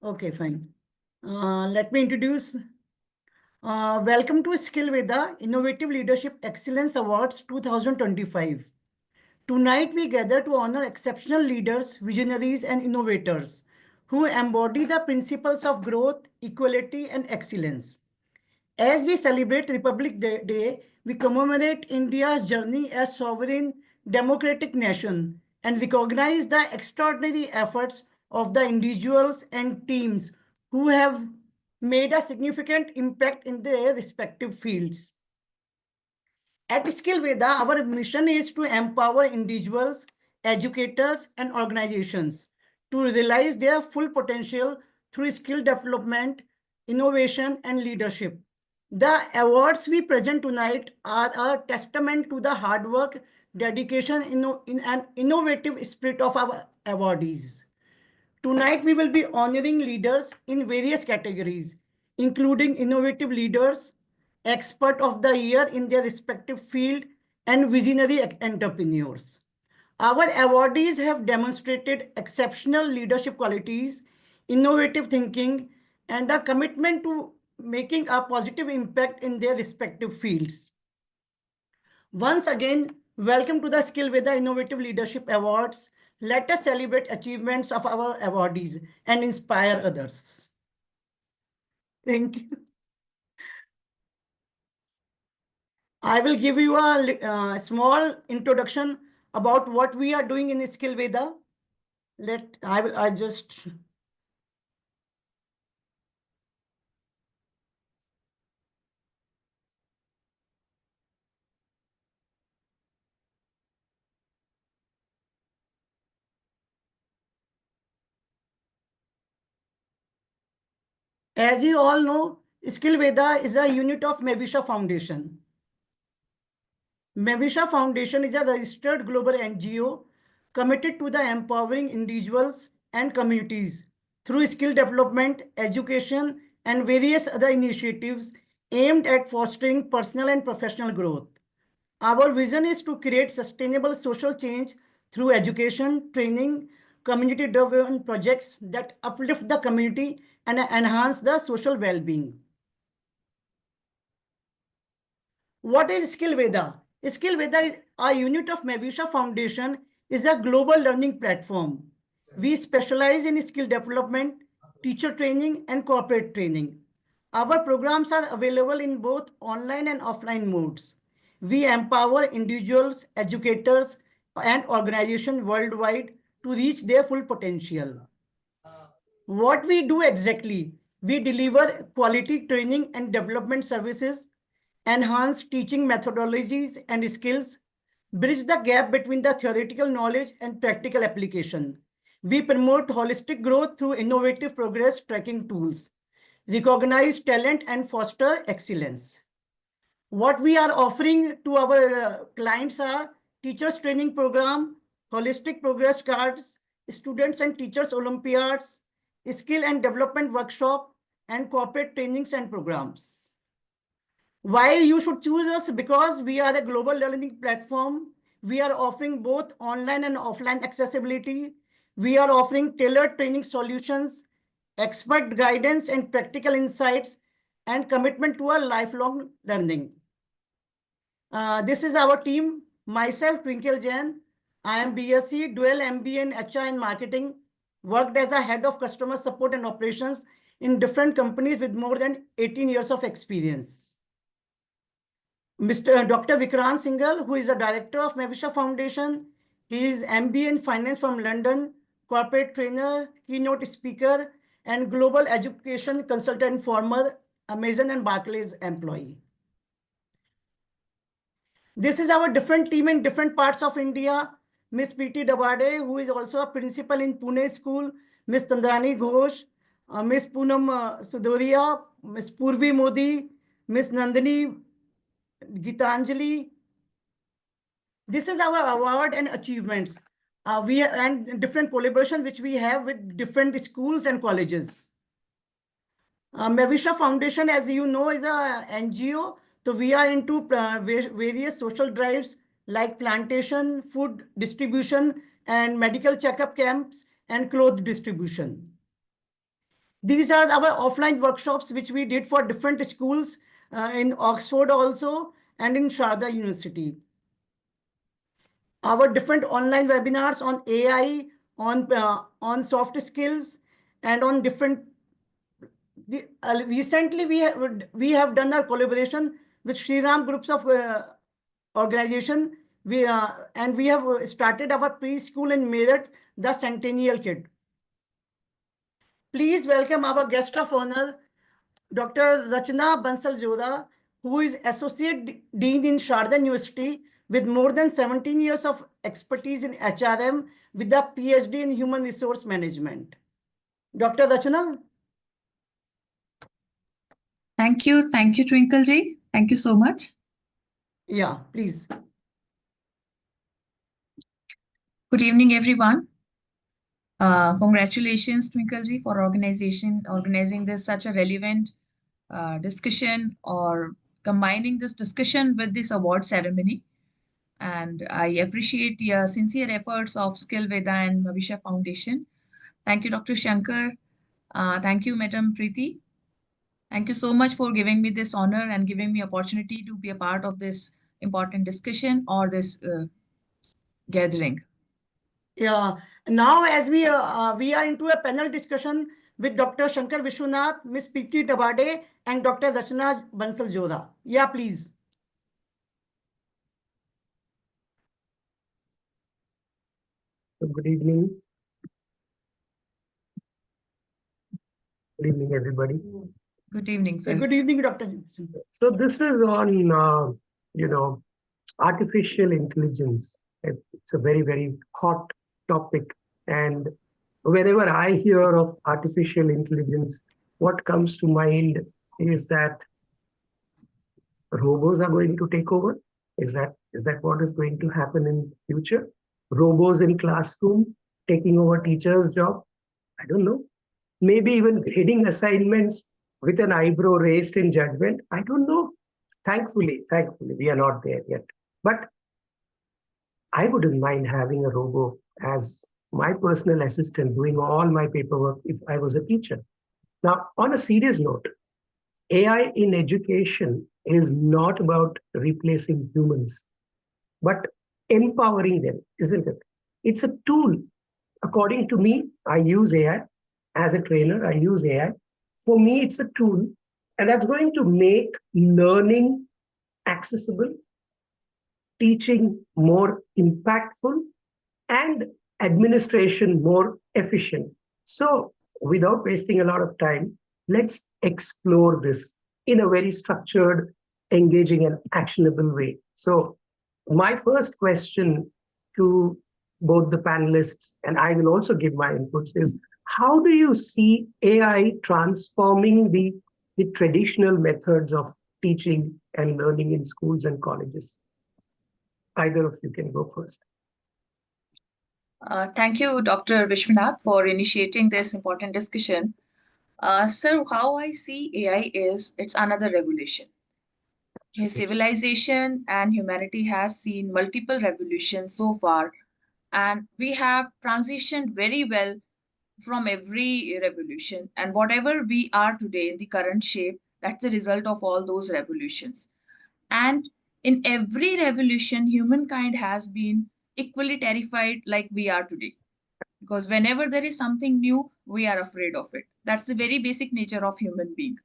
Okay, fine. Let me introduce. Welcome to Skillveda Innovative Leadership Excellence Awards 2025. Tonight, we gather to honor exceptional leaders, visionaries, and innovators who embody the principles of growth, equality, and excellence. As we celebrate Republic Day, we commemorate India's journey as sovereign democratic nation and recognize the extraordinary efforts of the individuals and teams who have made a significant impact in their respective fields. At Skillveda, our mission is to empower individuals, educators, and organizations to realize their full potential through skill development, innovation, and leadership. The awards we present tonight are a testament to the hard work, dedication, in an innovative spirit of our awardees. Tonight, we will be honoring leaders in various categories, including innovative leaders, expert of the year in their respective field, and visionary entrepreneurs. Our awardees have demonstrated exceptional leadership qualities, innovative thinking, and a commitment to making a positive impact in their respective fields. Once again, welcome to the Skillveda Innovative Leadership Awards. Let us celebrate achievements of our awardees and inspire others. Thank you. I will give you a small introduction about what we are doing in Skillveda. I just. As you all know, Skillveda is a unit of Mavisha Foundation. Mavisha Foundation is a registered global NGO committed to the empowering individuals and communities through skill development, education, and various other initiatives aimed at fostering personal and professional growth. Our vision is to create sustainable social change through education, training, community-driven projects that uplift the community and enhance the social well-being. What is Skillveda? Skillveda is a unit of Mavisha Foundation, is a global learning platform. We specialize in skill development, teacher training, and corporate training. Our programs are available in both online and offline modes. We empower individuals, educators, and organizations worldwide to reach their full potential. What we do exactly? We deliver quality training and development services, enhance teaching methodologies and skills, bridge the gap between the theoretical knowledge and practical application. We promote holistic growth through innovative progress tracking tools, recognize talent, and foster excellence. What we are offering to our clients are teachers training program, holistic progress cards, students and teachers Olympiads, skill and development workshop, and corporate trainings and programs. Why you should choose us? Because we are a global learning platform. We are offering both online and offline accessibility. We are offering tailored training solutions, expert guidance and practical insights, and commitment to a lifelong learning. This is our team. Myself, Twinkle Jain. I am BSc, dual MBA in HR and marketing, worked as a head of customer support and operations in different companies with more than 18 years of experience. Mr. Dr. Vikrant Singhal, who is the director of Mavisha Foundation. He is MBA in finance from London, corporate trainer, keynote speaker, and global education consultant, former Amazon and Barclays employee. This is our different team in different parts of India. Miss P.T. Dabade, who is also a principal in Pune School, Miss Tandrani Ghosh, Miss Poonam Sudoria, Miss Purvi Modi, Miss Nandini Gitanjali. This is our award and achievements. We and different collaboration which we have with different schools and colleges. Mavisha Foundation, as you know, is a NGO. So we are into various social drives like plantation, food distribution, and medical checkup camps and clothes distribution. These are our offline workshops, which we did for different schools in Oxford also and in Sharda University. Our different online webinars on AI, on soft skills, and on different. Recently, we have done a collaboration with Shriram groups of organization. We have started our preschool in Meerut, the Centennial Kid. Please welcome our guest of honor, Dr. Rachna Bansal Jodha, who is Associate Dean in Sharda University with more than 17 years of expertise in HRM with a PhD in Human Resource Management. Dr. Rachna? Thank you, Twinkle ji. Thank you so much. Yeah, please. Good evening, everyone. Congratulations, Twinkle ji, for organizing this such a relevant discussion or combining this discussion with this award ceremony. And I appreciate the sincere efforts of Skillveda and Bhavisha Foundation. Thank you, Dr. Shankar. Thank you, Madam Preeti. Thank you so much for giving me this honor and giving me opportunity to be a part of this important discussion or this gathering. Yeah. Now, as we are into a panel discussion with Dr. Shankar Vishwanath, Ms. Preeti Dabade, and Dr. Rachna Bansal Jodha. Yeah, please. Good evening. Good evening, everybody. Good evening, sir. Good evening, Dr. So this is on, artificial intelligence. It's a very, very hot topic. And whenever I hear of artificial intelligence, what comes to mind is that robots are going to take over. Is that what is going to happen in future? Robots in classroom taking over teachers' job? I don't know. Maybe even grading assignments with an eyebrow raised in judgment. I don't know. Thankfully, we are not there yet. But I wouldn't mind having a robot as my personal assistant doing all my paperwork if I was a teacher. Now, on a serious note, AI in education is not about replacing humans, but empowering them, isn't it? It's a tool. According to me, I use AI as a trainer. I use AI. For me, it's a tool, and that's going to make learning accessible, teaching more impactful, and administration more efficient. So, without wasting a lot of time, let's explore this in a very structured, engaging, and actionable way. So, my first question to both the panelists, and I will also give my inputs, is how do you see AI transforming the traditional methods of teaching and learning in schools and colleges? Either of you can go first. Thank you, Dr. Vishwanath, for initiating this important discussion. Sir, how I see AI is it's another revolution. Civilization and humanity has seen multiple revolutions so far, and we have transitioned very well from every revolution. And whatever we are today in the current shape, that's the result of all those revolutions. And in every revolution, humankind has been equally terrified like we are today. Because whenever there is something new, we are afraid of it. That's the very basic nature of human being.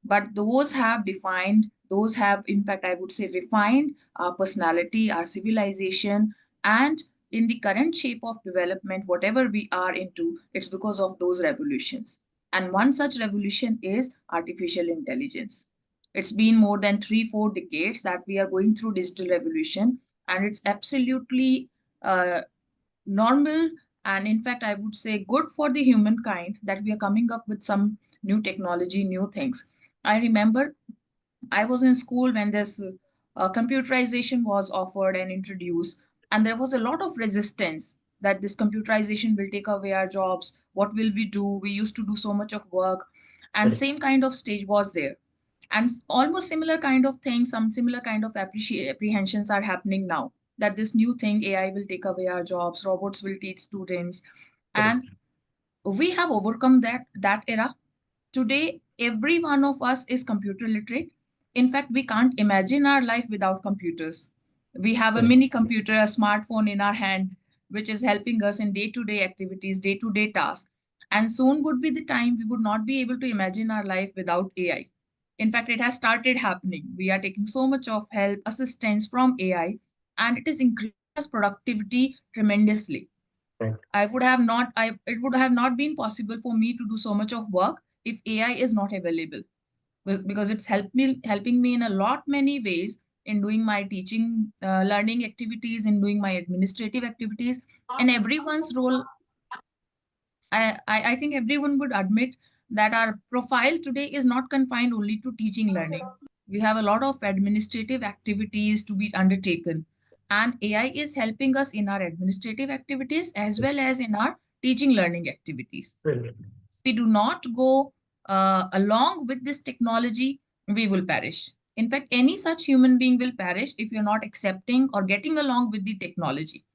But those have defined, those have, in fact, I would say, refined our personality, our civilization, and in the current shape of development, whatever we are into, it's because of those revolutions. And one such revolution is artificial intelligence. It's been more than 3-4 decades that we are going through digital revolution, and it's absolutely normal, and in fact I would say good for the humankind that we are coming up with some new technology, new things. I remember I was in school when this computerization was offered and introduced, and there was a lot of resistance that this computerization will take away our jobs. What will we do? We used to do so much of work, and same kind of stage was there. And almost similar kind of things, some similar kind of apprehensions are happening now, that this new thing, AI will take away our jobs, robots will teach students. And we have overcome that era. Today, every one of us is computer literate. In fact, we can't imagine our life without computers. We have a Right. mini computer, a smartphone in our hand, which is helping us in day to day activities, day to day tasks. And soon would be the time we would not be able to imagine our life without AI. In fact, it has started happening. We are taking so much of help, assistance from AI, and it is increasing our productivity tremendously. Right. It would have not been possible for me to do so much of work if AI is not available. Because it's helping me in a lot many ways in doing my teaching, learning activities, in doing my administrative activities, and everyone's role. I think everyone would admit that our profile today is not confined only to teaching learning. We have a lot of administrative activities to be undertaken. And AI is helping us in our administrative activities as well as in our teaching learning activities. Brilliant. We do not go along with this technology, we will perish. In fact, any such human being will perish if you're not accepting or getting along with the technology.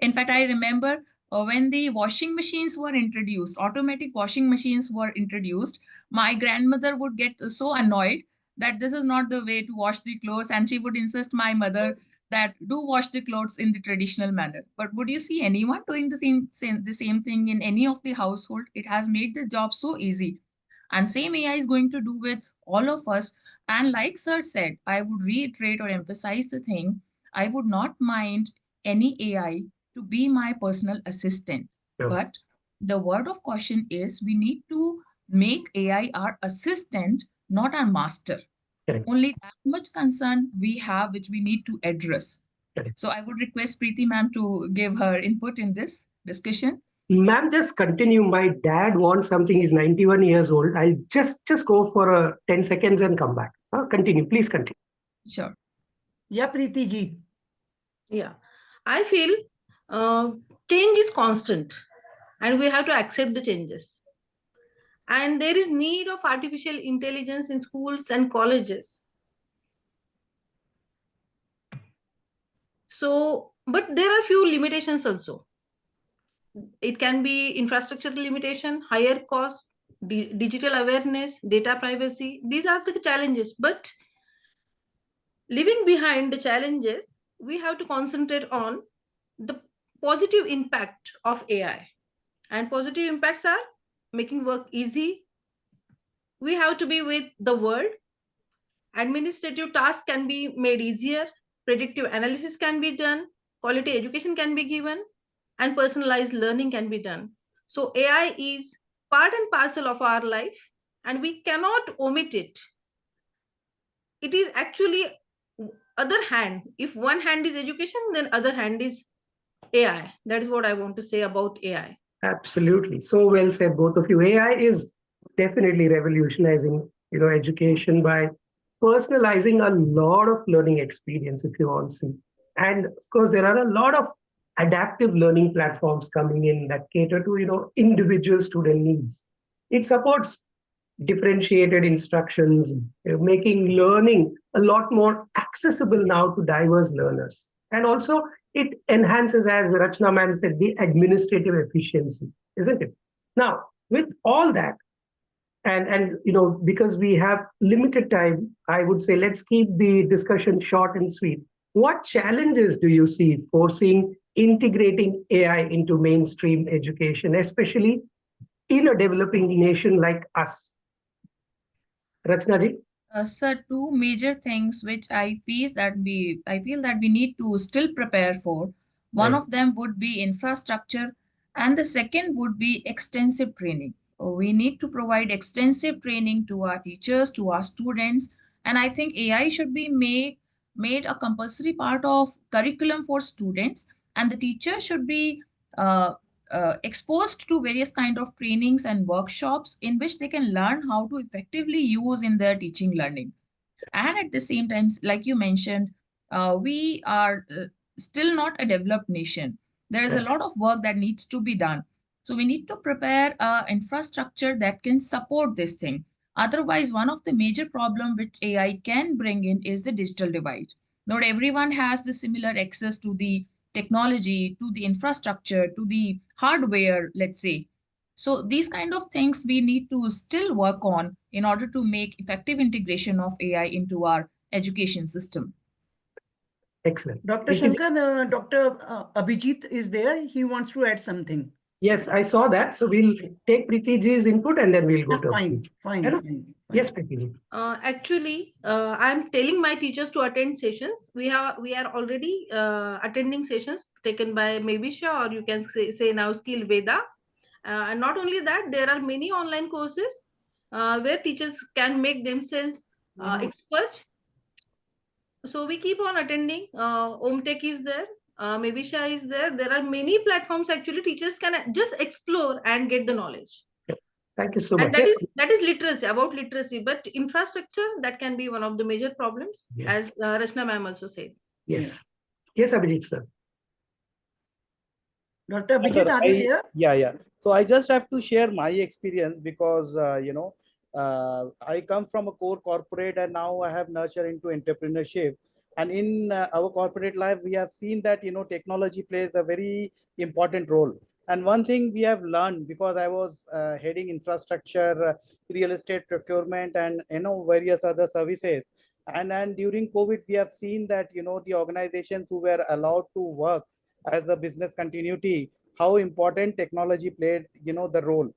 In fact, I remember when the washing machines were introduced, automatic washing machines were introduced, my grandmother would get so annoyed that this is not the way to wash the clothes, and she would insist my mother that do wash the clothes in the traditional manner. But would you see anyone doing the same thing in any of the household? It has made the job so easy. And same AI is going to do with all of us. And like Sir said, I would reiterate or emphasize the thing. I would not mind any AI to be my personal assistant. Sure. But the word of caution is we need to make AI our assistant, not our master. Correct. Only that much concern we have, which we need to address. Correct. So I would request Preeti ma'am to give her input in this discussion. Ma'am, just continue. My dad wants something. He's 91 years old. I'll just go for a 10 seconds and come back. Continue. Please continue. Sure. Yeah, Preeti ji. Yeah, I feel change is constant and we have to accept the changes. And there is need of artificial intelligence in schools and colleges. So, but there are few limitations also. It can be infrastructure limitation, higher cost, digital awareness, data privacy. These are the challenges. But leaving behind the challenges, we have to concentrate on the positive impact of AI. And positive impacts are making work easy. We have to be with the world. Administrative tasks can be made easier. Predictive analysis can be done. Quality education can be given. And personalized learning can be done. So AI is part and parcel of our life and we cannot omit it. It is actually other hand. If one hand is education, then other hand is AI. That is what I want to say about AI. Absolutely. So well said, both of you. AI is definitely revolutionizing, education by personalizing a lot of learning experience, if you all see. And of course, there are a lot of adaptive learning platforms coming in that cater to, individual student needs. It supports differentiated instructions, making learning a lot more accessible now to diverse learners. And also, it enhances, as Rachna ma'am said, the administrative efficiency, isn't it? Now, with all that, and because we have limited time, I would say let's keep the discussion short and sweet. What challenges do you see foreseeing integrating AI into mainstream education, especially in a developing nation like us? Rachna ji? Sir, two major things which I feel that we need to still prepare for. One Right. of them would be infrastructure, and the second would be extensive training. We need to provide extensive training to our teachers, to our students, and I think AI should be made a compulsory part of curriculum for students, and the teacher should be uh, exposed to various kind of trainings and workshops in which they can learn how to effectively use in their teaching learning. And at the same time, like you mentioned, we are still not a developed nation. There is a lot of work that needs to be done. So we need to prepare infrastructure that can support this thing. Otherwise, one of the major problem which AI can bring in is the digital divide. Not everyone has the similar access to the technology, to the infrastructure, to the hardware, let's say. So these kind of things we need to still work on in order to make effective integration of AI into our education system. Excellent. Dr. It is- Shankar, Dr. Abhijit is there. He wants to add something. yes, I saw that. So we'll take Preeti's input and then we'll go to Fine, Abhijit. fine, Hello? fine. Yes, Preeti. Actually, I'm telling my teachers to attend sessions. We are already attending sessions taken by Mevisha, or you can say now Skillveda. And not only that, there are many online courses where teachers can make themselves experts. So we keep on attending. OmTech is there. Mevisha is there. There are many platforms actually teachers can just explore and get the knowledge. Thank you so And much. that is literacy, about literacy, but infrastructure, that can be one of the major problems, Yes. as Rachna ma'am also said. Yes. Yes, Abhijit, sir. Dr. Yeah, Abhijit, sir, are you there? yeah. So I just have to share my experience because I come from a core corporate and now I have nurtured into entrepreneurship. And in our corporate life, we have seen that technology plays a very important role. And one thing we have learned, because I was heading infrastructure, real estate procurement, and various other services. And then during COVID, we have seen that the organizations who were allowed to work as a business continuity, how important technology played the role.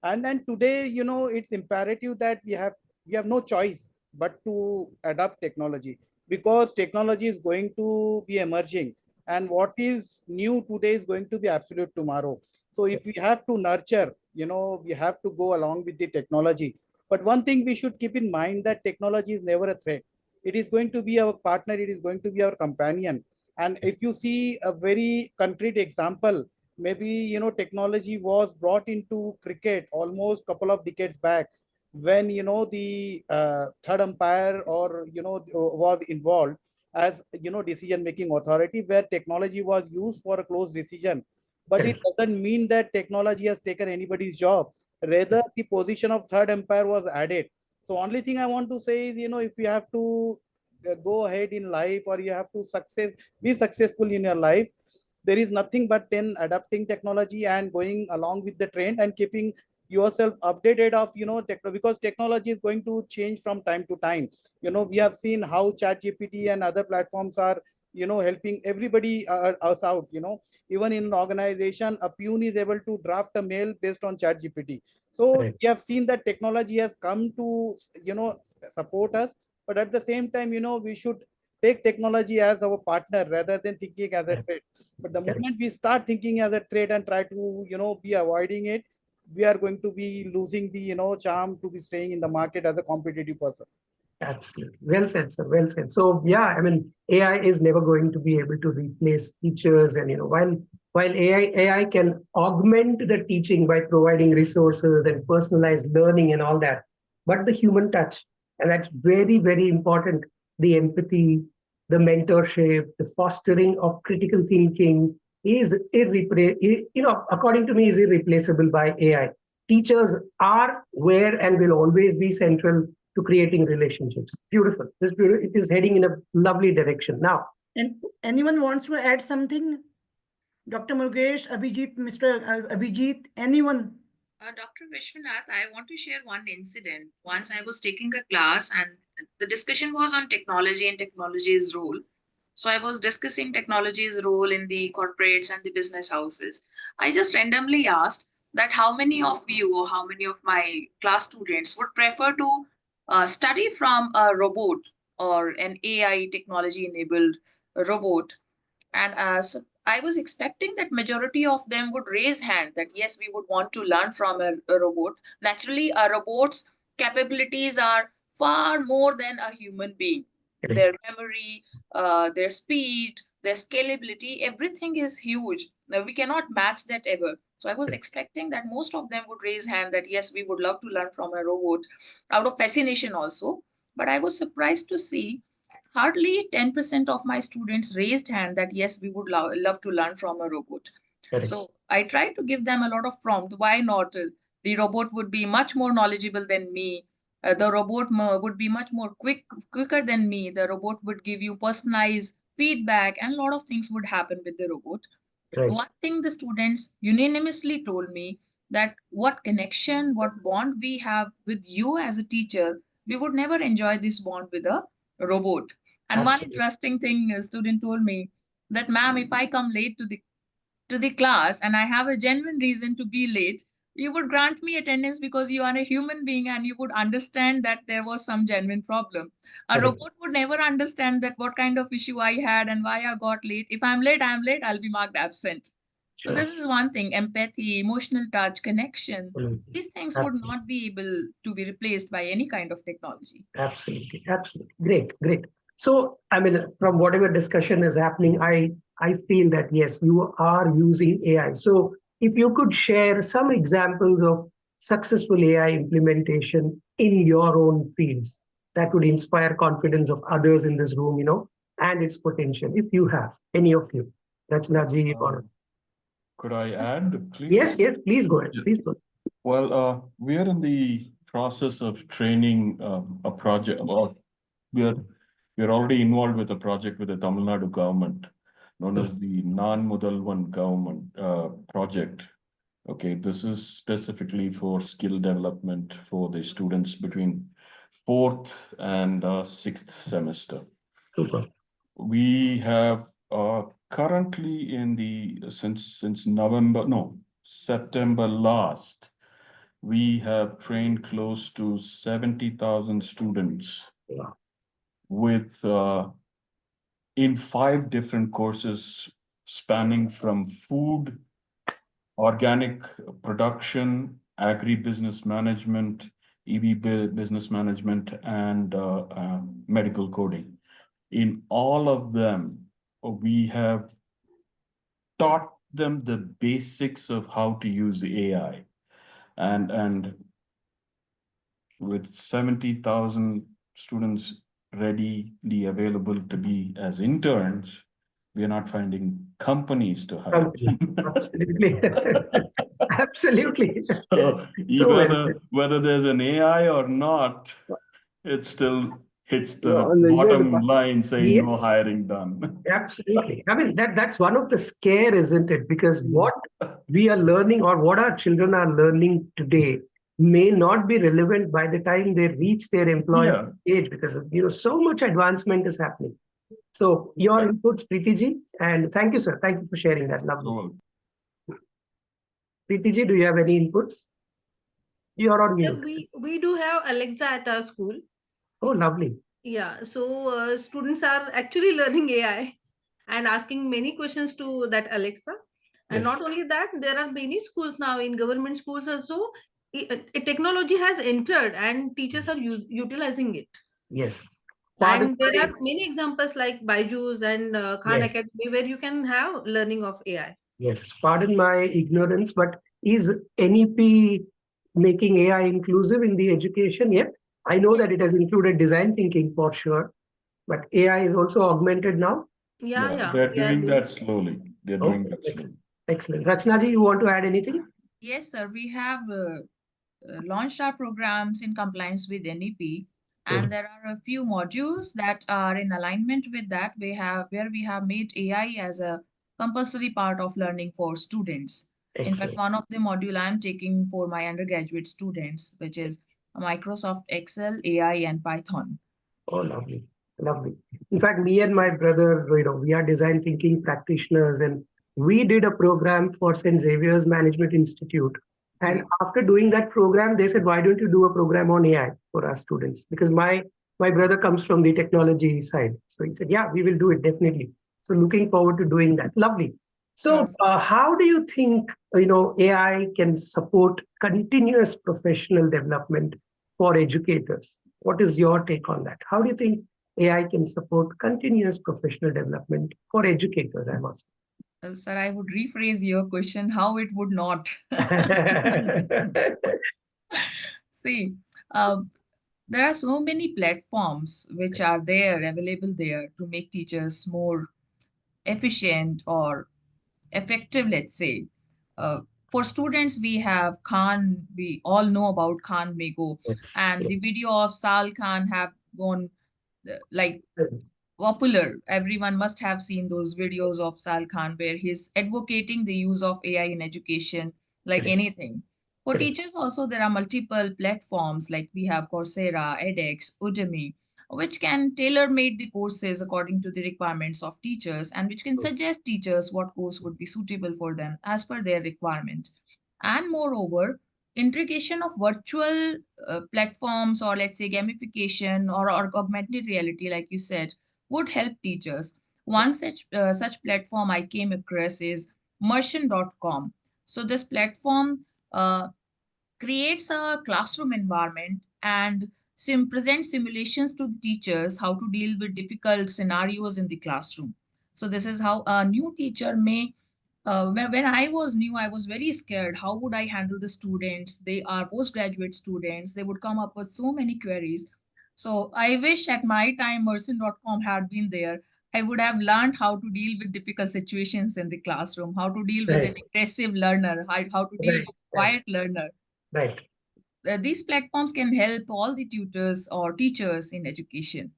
And then today it's imperative that we have no choice but to adapt technology, because technology is going to be emerging, and what is new today is going to be absolute tomorrow. So if we have to nurture, we have to go along with the technology. But one thing we should keep in mind, that technology is never a threat. It is going to be our partner, it is going to be our companion. And if you see a very concrete example, maybe technology was brought into cricket almost couple of decades back, when the third umpire or was involved as decision making authority, where technology was used for a close decision. But it doesn't mean that technology has taken anybody's job. Rather, the position of third umpire was added. So only thing I want to say is, if you have to go ahead in life, or you have to be successful in your life, there is nothing but then adapting technology and going along with the trend and keeping yourself updated of because technology is going to change from time to time. We have seen how chat gpt and other platforms are helping everybody us out. Even in an organization, a peon is able to draft a mail based on chat gpt. So Right. we have seen that technology has come to support us, but at the same time we should take technology as our partner rather than thinking as a threat. But the moment we start thinking as a threat and try to be avoiding it, we are going to be losing the charm to be staying in the market as a competitive person. Absolutely. Well said, sir. Well said. So yeah, I mean, AI is never going to be able to replace teachers. And while AI can augment the teaching by providing resources and personalized learning and all that, but the human touch, and that's very, very important. The empathy, the mentorship, the fostering of critical thinking is according to me, is irreplaceable by AI. Teachers are, where, and will always be central to creating relationships. Beautiful. It is heading in a lovely direction. Now, And anyone wants to add something? Dr. Mukesh, Abhijit, Mr. Abhijit, anyone? Dr. Vishwanath, I want to share one incident. Once I was taking a class and the discussion was on technology and technology's role. So I was discussing technology's role in the corporates and the business houses. I just randomly asked that how many of you or how many of my class students would prefer to study from a robot or an AI technology enabled robot. And so I was expecting that majority of them would raise hand that yes, we would want to learn from a robot. Naturally, a robot's capabilities are far more than a human being. Their memory, their speed, their scalability, everything is huge. Now, we cannot match that ever. So I was expecting that most of them would raise hand that yes, we would love to learn from a robot out of fascination also. But I was surprised to see hardly 10% of my students raised hand that yes, we would love to learn from a robot. correct. So I tried to give them a lot of prompt. Why not? The robot would be much more knowledgeable than me. The robot would be much more quicker than me. The robot would give you personalized feedback, and a lot of things would happen with the robot. Right. One thing the students unanimously told me that what connection, what bond we have with you as a teacher, we would never enjoy this bond with a robot. And one Absolutely. interesting thing a student told me that, ma'am, if I come late to the class and I have a genuine reason to be late, you would grant me attendance because you are a human being and you would understand that there was some genuine problem. A Correct. robot would never understand that what kind of issue I had and why I got late. If I'm late, I'm late, I'll be marked absent. So Sure. this is one thing, empathy, emotional touch, connection. Absolutely. These things would not be able to be replaced by any kind of technology. Absolutely. Absolutely. Great. Great. So, I mean, from whatever discussion is happening, I feel that yes, you are using AI. So, if you could share some examples of successful AI implementation in your own fields, that would inspire confidence of others in this room, and its potential. If you have any of you, Rachnaji or Could I add, please? yes, please go ahead. Yeah. Please go. Well, we are in the process of training a project, or we are already involved with a project with the Tamil Nadu government, known as the Non-Mudalvan government project. Okay, this is specifically for skill development for the students between 4th and 6th semester. Super. We have currently since September last, we have trained close to 70,000 students Wow. with in 5 different courses spanning from food, organic production, agribusiness management, business management, and medical coding. In all of them, we have taught them the basics of how to use AI. And with 70,000 students readily available to be as interns, we are not finding companies to hire. Absolutely. Absolutely. So whether there's an AI or not, it still hits the bottom line saying no Yes. hiring done. Absolutely. I mean, that's one of the scare, isn't it? Because what we are learning or what our children are learning today may not be relevant by the time they reach their employment age, because so much advancement is happening. So your inputs, Preeti ji, and thank you, sir. Thank you for sharing that. Lovely. Preeti ji, do you have any inputs? You're on mute. We do have Alexa at our school. Oh, lovely. Yeah, so students are actually learning AI and asking many questions to that Alexa. And not only that, there are many schools now in government schools also. Technology has entered and teachers are utilizing it. Yes. And there are many examples like Byju's and Khan Academy where you can have learning of AI. Yes, pardon my ignorance, but is NEP making AI inclusive in the education yet? I know that it has included design thinking for sure, but AI is also augmented now. Yeah. They're doing that slowly. They're doing that slowly. Excellent. Rachnaji, you want to add anything? Yes, sir. We have launched our programs in compliance with NEP, and there are a few modules that are in alignment with that. Where we have made AI as a compulsory part of learning for students. In fact, one of the module I'm taking for my undergraduate students, which is Microsoft Excel, AI, and Python. Oh, lovely. Lovely. In fact, me and my brother, we are design thinking practitioners, and we did a program for St. Xavier's Management Institute. And after doing that program, they said, why don't you do a program on AI for our students? Because my brother comes from the technology side. So he said, yeah, we will do it definitely. So looking forward to doing that. Lovely. So how do you think, AI can support continuous professional development for educators? What is your take on that? How do you think AI can support continuous professional development for educators, I must? Sir, I would rephrase your question, how it would not. See, there are so many platforms which are available there to make teachers more efficient or effective, let's say. For students, we have Khan, we all know about Khan Mego, and the video of Sal Khan have gone like popular. Everyone must have seen those videos of Sal Khan where he's advocating the use of AI in education like anything. For Correct. teachers also, there are multiple platforms like we have Coursera, edX, Udemy, which can tailor-made the courses according to the requirements of teachers and which can suggest teachers what course would be suitable for them as per their requirement. And moreover, integration of virtual platforms or let's say gamification or augmented reality, like you said, would help teachers. One such platform I came across is Merchant.com. So this platform creates a classroom environment and present simulations to the teachers how to deal with difficult scenarios in the classroom. So this is how a new teacher may when I was new, I was very scared. How would I handle the students? They are postgraduate students. They would come up with so many queries. So I wish at my time Merchant.com had been there. I would have learned how to deal with difficult situations in the classroom, how to deal with an Right. aggressive learner, how to deal Right. with a quiet learner. Right. These platforms can help all the tutors or teachers in education.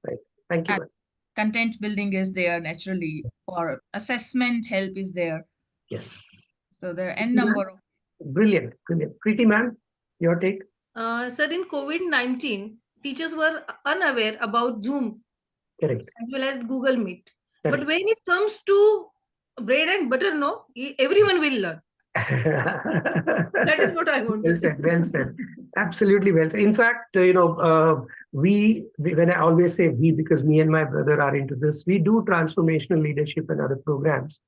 Right. Thank you, And ma'am. content building is there naturally, for assessment help is there. Yes. So there are n Preeti, ma'am? number of Brilliant. Brilliant. Preeti, ma'am, your take? Sir, in COVID-19, teachers were unaware about Zoom Correct. as well as Google Meet. But Correct. when it comes to bread and butter, no, everyone will learn. That is what I want to Well say. said. Well said. Absolutely well said. In fact, when I always say we, because me and my brother are into this, we do transformational leadership and other programs.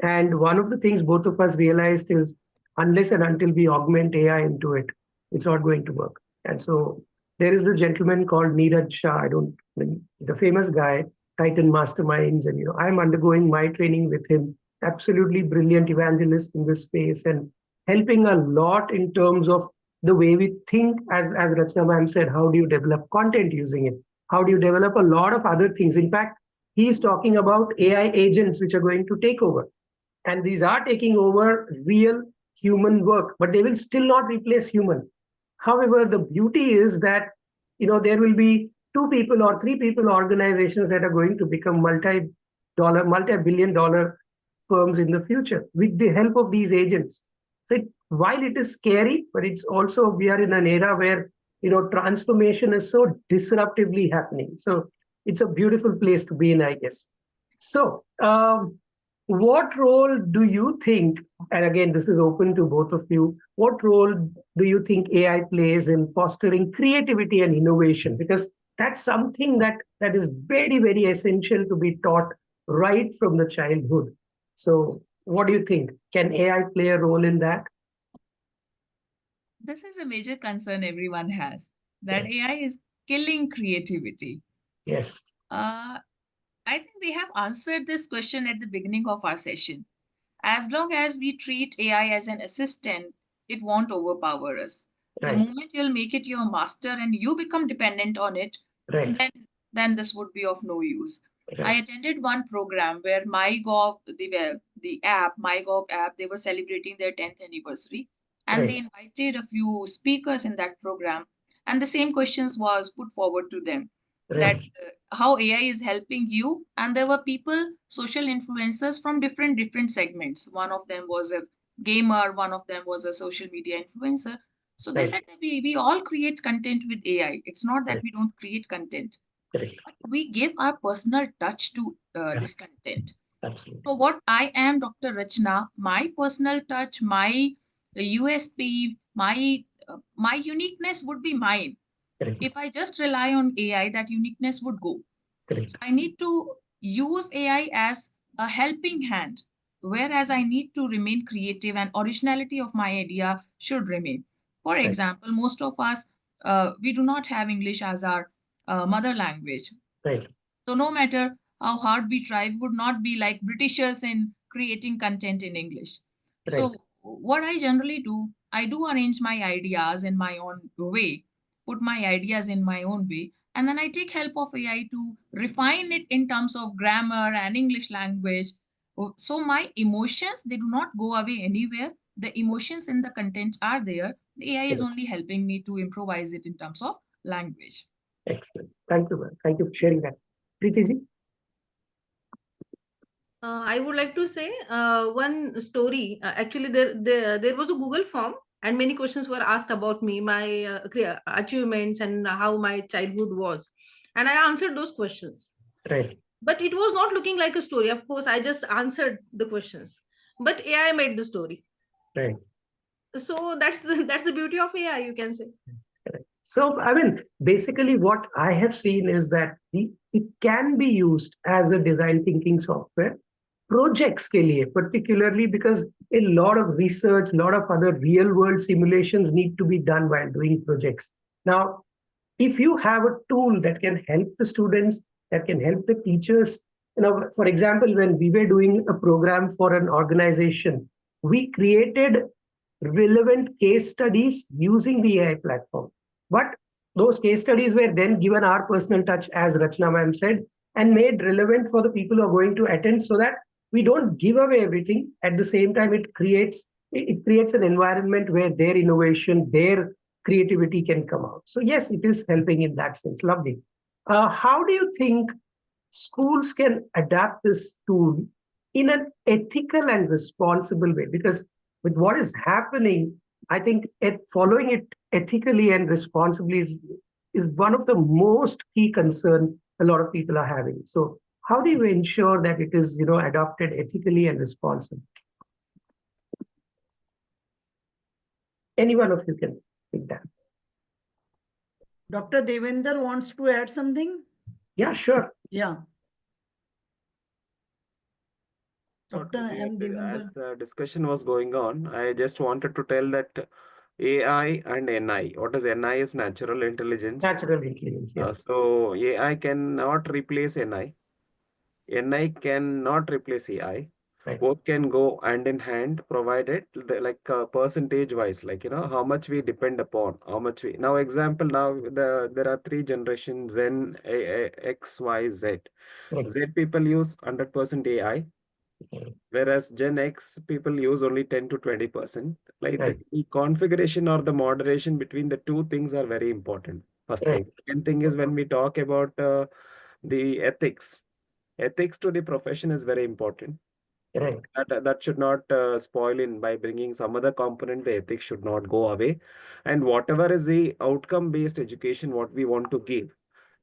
And one of the things both of us realized is unless and until we augment AI into it, it's not going to work. And so there is a gentleman called Neeraj Shah. He's a famous guy, Titan Masterminds. And, I'm undergoing my training with him. Absolutely brilliant evangelist in this space and helping a lot in terms of the way we think, as Rachna ma'am said, how do you develop content using it? How do you develop a lot of other things? In fact, he's talking about AI agents which are going to take over. And these are taking over real human work, but they will still not replace human. However, the beauty is that, there will be two people or three people organizations that are going to become multi-billion dollar firms in the future with the help of these agents. So while it is scary, but it's also, we are in an era where, transformation is so disruptively happening. So it's a beautiful place to be in, I guess. So, what role do you think, and again, this is open to both of you, what role do you think AI plays in fostering creativity and innovation? Because that's something that is very, very essential to be taught right from the childhood. So what do you think? Can AI play a role in that? this is a major concern everyone has, that Yes. AI is killing creativity. Yes. I think we have answered this question at the beginning of our session. As long as we treat AI as an assistant, it won't overpower us. The Right. moment you'll make it your master and you become dependent on it, Right. then this would be of no use. I Right. attended one program where MyGov, the app, MyGov app, they were celebrating their 10th anniversary, and they Right. invited a few speakers in that program, and the same questions was put forward to them, that Right. how AI is helping you. And there were people, social influencers from different segments. One of them was a gamer, one of them was a social media influencer. So they Right. said that we all create content with AI. It's not that Right. we don't create content, Correct. but we give our personal touch to this content. Absolutely. So what I am, Dr. Rachna, my personal touch, my USP, my uniqueness would be mine. Correct. If I just rely on AI, that uniqueness would go. Correct. So I need to use AI as a helping hand, whereas I need to remain creative and originality of my idea should remain. For Right. example, most of us, we do not have English as our mother language. Right. So no matter how hard we try, we would not be like Britishers in creating content in English. Right. So what I generally do, I do arrange my ideas in my own way, put my ideas in my own way, and then I take help of AI to refine it in terms of grammar and English language. So my emotions, they do not go away anywhere. The emotions in the content are there. The AI is Correct. only helping me to improvise it in terms of language. Excellent. Thank you, ma'am. Thank you for sharing that. Preeti ji? I would like to say one story. Actually, there was a Google form and many questions were asked about me, my achievements, and how my childhood was, and I answered those questions. Right. But it was not looking like a story. Of course, I just answered the questions, but AI made the story. Right. So that's the beauty of AI, you can say. So, I mean, basically, what I have seen is that it can be used as a design thinking software projects के लिए, particularly because a lot of research, a lot of other real world simulations need to be done while doing projects. Now, if you have a tool that can help the students, that can help the teachers, for example, when we were doing a program for an organization, we created relevant case studies using the AI platform. But those case studies were then given our personal touch, as Rachna ma'am said, and made relevant for the people who are going to attend, so that we don't give away everything. At the same time, it creates an environment where their innovation, their creativity can come out. So yes, it is helping in that sense. Lovely. How do you think schools can adapt this tool in an ethical and responsible way? Because with what is happening, I think following it ethically and responsibly is one of the most key concern a lot of people are having. So how do you ensure that it is adopted ethically and responsibly? Any one of you can take that. Dr. Devender wants to add something? Yeah, sure. Yeah. Not Dr. really, M. actually. As Devender. the discussion was going on, I just wanted to tell that AI and NI. What is NI is natural intelligence. Natural intelligence, yes. So AI cannot replace NI. NI cannot replace AI. Right. Both can go hand in hand, provided like percentage wise, like how much we depend upon, how much we now. Example, now there are three generations: Zen, X, Y, Z. Right. Z people use 100% AI. Whereas Gen X people use only 10 to 20%. Like Right. the configuration or the moderation between the two things are very important. First Right. thing. Second thing is when we talk about the ethics. Ethics to the profession is very important. Right. That should not spoil in by bringing some other component. The ethics should not go away. And whatever is the outcome-based education, what we want to give,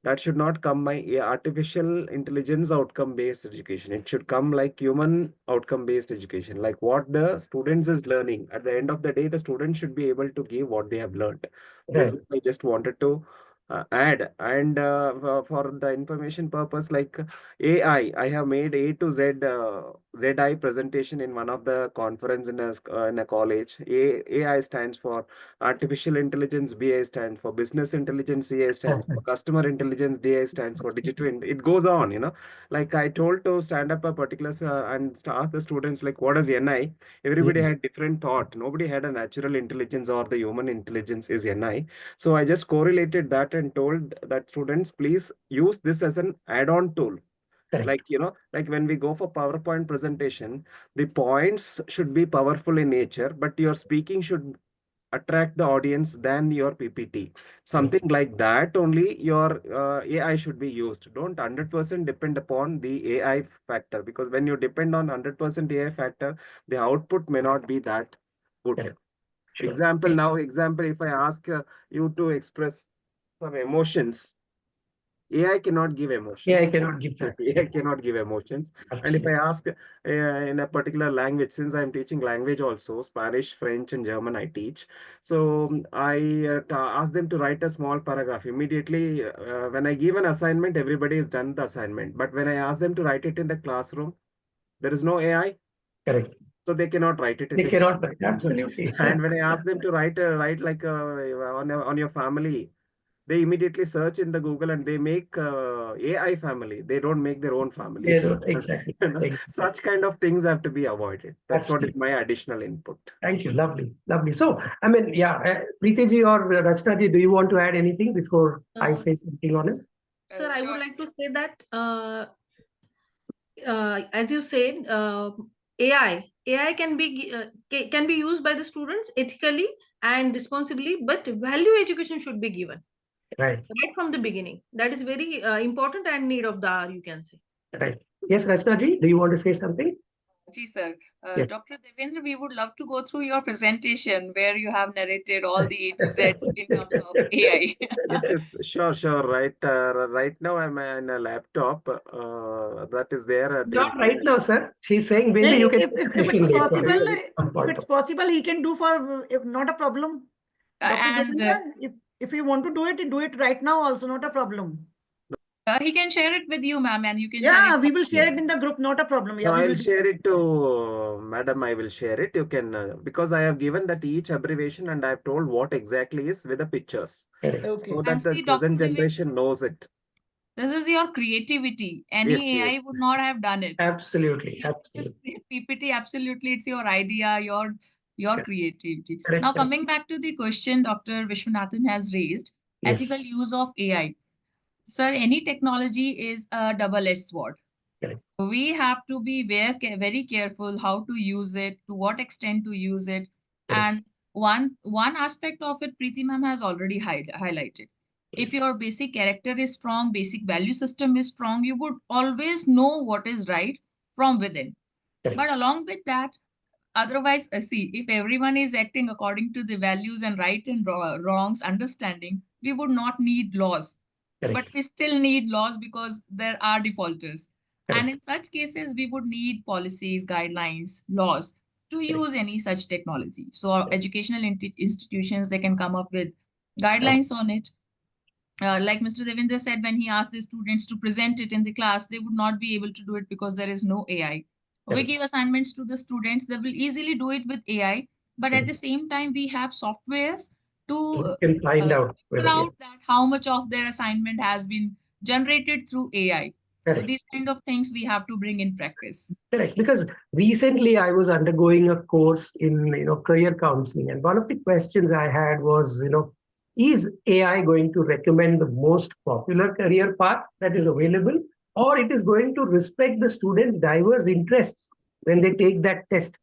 that should not come by artificial intelligence outcome based education. It should come like human outcome based education, like what the students is learning. At the end of the day, the students should be able to give what they have learned. This Right. I just wanted to add. And for the information purpose, like I have made A to Z ZI presentation in one of the conference in a college. AI stands for artificial intelligence, BI stands for business intelligence, CI stands for customer intelligence, DI stands for digital. It goes on. Like I told to stand up a particular and ask the students like, what is NI? Everybody had different thought. Nobody had a natural intelligence or the human intelligence is NI. So I just correlated that and told that students, please use this as an add-on tool. Correct. Like when we go for PowerPoint presentation, the points should be powerful in nature, but your speaking should attract the audience than your PPT. Something like that only your AI should be used. Don't 100% depend upon the AI factor, because when you depend on 100% AI factor, the output may not be that good. Correct. Sure. Example, if I ask you to express some emotions, AI cannot give emotions. Yeah, I cannot give that. AI cannot give emotions. And if I ask in a particular language, since I'm teaching language also, Spanish, French, and German I teach. So I ask them to write a small paragraph. Immediately, when I give an assignment, everybody has done the assignment. But when I ask them to write it in the classroom, there is no AI. Correct. So they cannot write it in They the cannot write, absolutely. And when I ask them to write like on your family, they immediately search in the Google and they make AI family. They don't make their own family. They don't, exactly. Exactly. Such kind of things have to be avoided. That's what is Absolutely. my additional input. Thank you. Lovely. Lovely. So, I mean, yeah, Preeti ji or Rachna ji, do you want to add anything before I say something on it? Sir, I would Sure. like to say that as you said, AI can be used by the students ethically and responsibly, but value education should be given Right. right from the beginning. That is very important and need of the hour, you can say. Right. Yes, Rachna ji, do you want to say something? Ji, sir. Yes. Dr. Devendra, we would love to go through your presentation where you have narrated all the A to Z in terms of AI. Yes, sure. Right now I'm in a laptop. That is there. Not right now, sir. She's saying maybe you can If take a it's session later. possible, Some if point it's of- possible, he can do for, if not a problem. Dr. And Devendra, if you want to do it right now also, not a problem. he can share it with you, ma'am, and you can share Yeah, it. we will share it in the group, not a problem. Yeah, No, we I'll will do share that. it to Madam. I will share it. You can because I have given that each abbreviation and I've told what exactly is with the pictures, Correct. Okay. so And that the see, Dr. present Devendra, generation knows it. this is your creativity. Any AI Yes. would not have done it. Absolutely. This Absolutely. PPT, absolutely, it's your idea, your Correct. creativity. Correct, Now, correct. coming back to the question Dr. Vishwanathan has raised, Yes. ethical use of AI. Sir, any technology is a double-edged sword. Correct. We have to be very careful how to use it, to what extent to use it. Correct. And one aspect of it, Preeti ma'am has already highlighted. If Yes. your basic character is strong, basic value system is strong, you would always know what is right from within. Correct. But along with that, otherwise, see, if everyone is acting according to the values and right and wrongs understanding, we would not need laws. Correct. But we still need laws because there are defaulters. And Correct. in such cases, we would need policies, guidelines, laws to use any such technology. So our educational institutions, they can come up with guidelines on it. Like Mr. Devendra said, when he asked the students to present it in the class, they would not be able to do it because there is no AI. We Correct. give assignments to the students, they will easily do it with AI, but at the same time, we have softwares to You can find out figure whether out that how much of their assignment has been generated through AI. So correct. these kind of things we have to bring in practice. Correct. Because recently I was undergoing a course in career counseling, and one of the questions I had was, is AI going to recommend the most popular career path that is available, or it is going to respect the students' diverse interests when they take that test?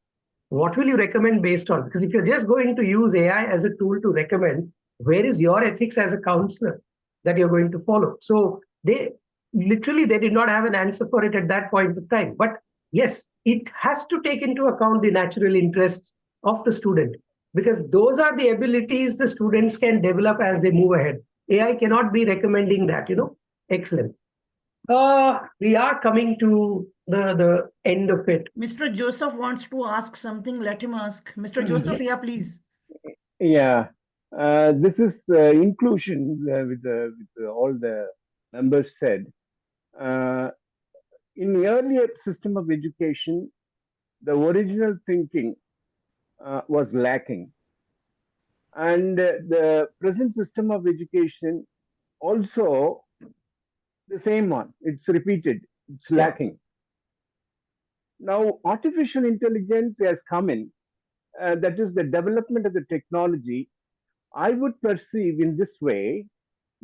What will you recommend based on? Because if you're just going to use AI as a tool to recommend, where is your ethics as a counselor that you're going to follow? So they did not have an answer for it at that point of time. But yes, it has to take into account the natural interests of the student, because those are the abilities the students can develop as they move ahead. AI cannot be recommending that. Excellent. We are coming to the end of it. Mr. Joseph wants to ask something. Let him ask. Mr. Joseph, yeah, please. Yeah, this is inclusion with all the members said. In the earlier system of education, the original thinking was lacking. And the present system of education also the same one. It's repeated. It's lacking. Now, artificial intelligence has come in. That is the development of the technology. I would perceive in this way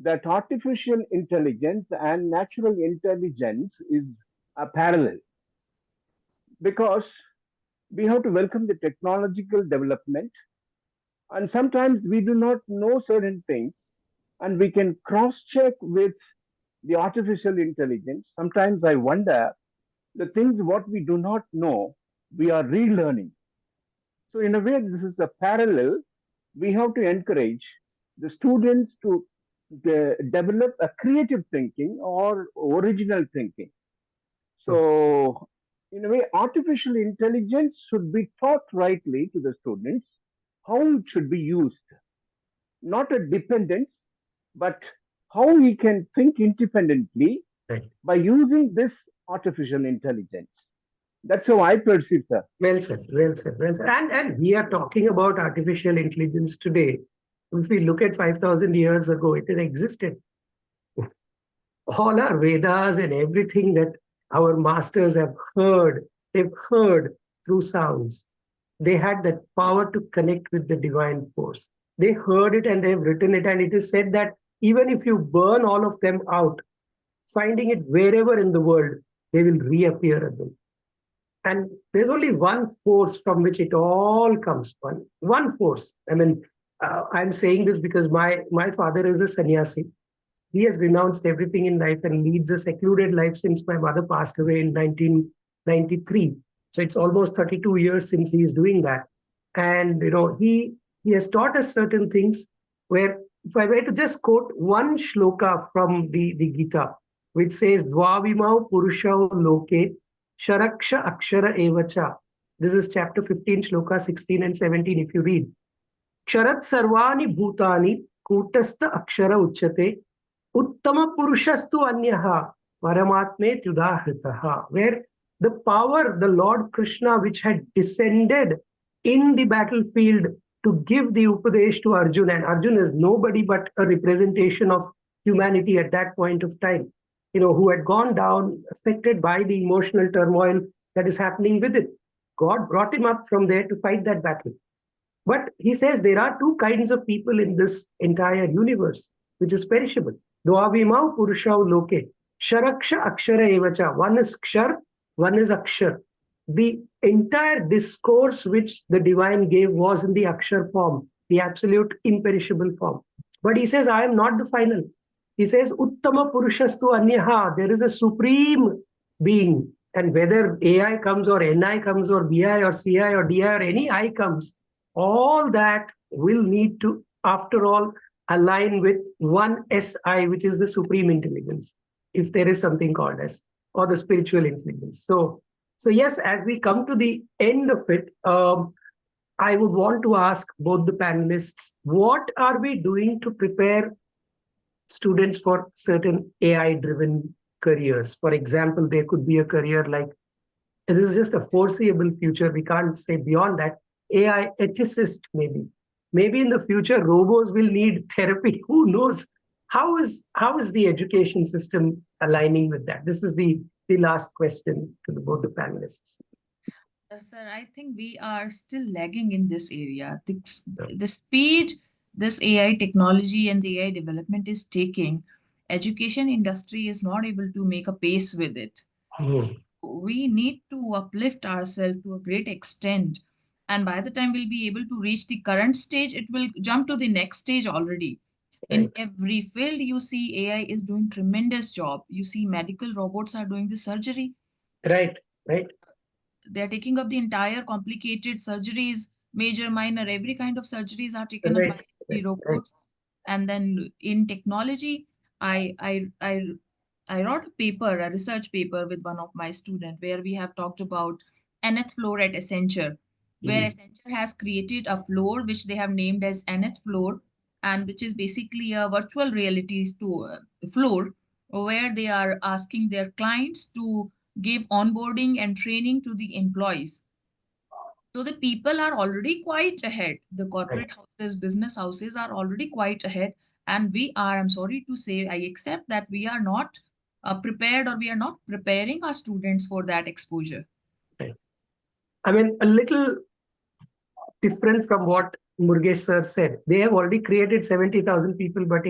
that artificial intelligence and natural intelligence is a parallel, because we have to welcome the technological development, and sometimes we do not know certain things, and we can cross check with the artificial intelligence. Sometimes I wonder the things what we do not know, we are relearning. So in a way, this is a parallel. We have to encourage the students to develop a creative thinking or original thinking. So in a way, artificial intelligence should be taught rightly to the students how it should be used, not a dependence, but how we can think independently by using this artificial intelligence. That's how I perceive, sir. Well said, well said, well said. And we are talking about artificial intelligence today. If we look at 5,000 years ago, it has existed. All our Vedas and everything that our masters have heard, they've heard through sounds. They had that power to connect with the divine force. They heard it and they've written it. And it is said that even if you burn all of them out, finding it wherever in the world, they will reappear again. And there's only one force from which it all comes. One force. I mean, I'm saying this because my father is a sannyasi. He has renounced everything in life and leads a secluded life since my mother passed away in 1993. So it's almost 32 years since he is doing that. And he has taught us certain things where, if I were to just quote one shloka from the Gita, which says Dvavimau Purushau Loke Sharaksha Akshara Evacha. This is chapter 15, shloka 16 and 17. If you read, Ksharat Sarvani Bhutani Kutastha Akshara Uchate Uttama Purushastu Anyaha Paramatme Tyudahritaha, where the power, the Lord Krishna, which had descended in the battlefield to give the Upadesh to Arjuna, and Arjuna is nobody but a representation of humanity at that point of time, who had gone down, affected by the emotional turmoil that is happening with it. God brought him up from there to fight that battle. But he says there are two kinds of people in this entire universe, which is perishable. Dvavimau Purushau Loke. Sharaksha Akshara Evacha. One is Kshar, one is Akshar. The entire discourse which the divine gave was in the Akshar form, the absolute imperishable form. But he says, I am not the final. He says, Uttama Purushastu Anyaha. There is a supreme being. And whether AI comes or NI comes or BI or CI or DI or any I comes, all that will need to, after all, align with one SI, which is the supreme intelligence, if there is something called as, or the spiritual intelligence. So yes, as we come to the end of it, I would want to ask both the panelists, what are we doing to prepare students for certain AI-driven careers? For example, there could be a career like, this is just a foreseeable future, we can't say beyond that, AI ethicist maybe. Maybe in the future, robots will need therapy. Who knows? How is the education system aligning with that? This is the last question to both the panelists. Sir, I think we are still lagging in this area. The speed this AI technology and the AI development is taking, education industry is not able to make a pace with it. We need to uplift ourselves to a great extent. And by the time we'll be able to reach the current stage, it will jump to the next stage already. Right. In every field, you see AI is doing tremendous job. You see medical robots are doing the surgery. Right. They're taking up the entire complicated surgeries, major, minor, every kind of surgeries are taken up by the robots. And then in technology, I wrote a paper, a research paper with one of my students where we have talked about Nth floor at Accenture, where Accenture has created a floor which they have named as Nth floor, and which is basically a virtual reality floor where they are asking their clients to give onboarding and training to the employees. So the people are already quite ahead. The corporate houses, business houses are already quite ahead. And we are, I'm sorry to say, I accept that we are not prepared, or we are not preparing our students for that exposure. Right. I mean, a little different from what Murugesh sir said. They have already created 70,000 people, but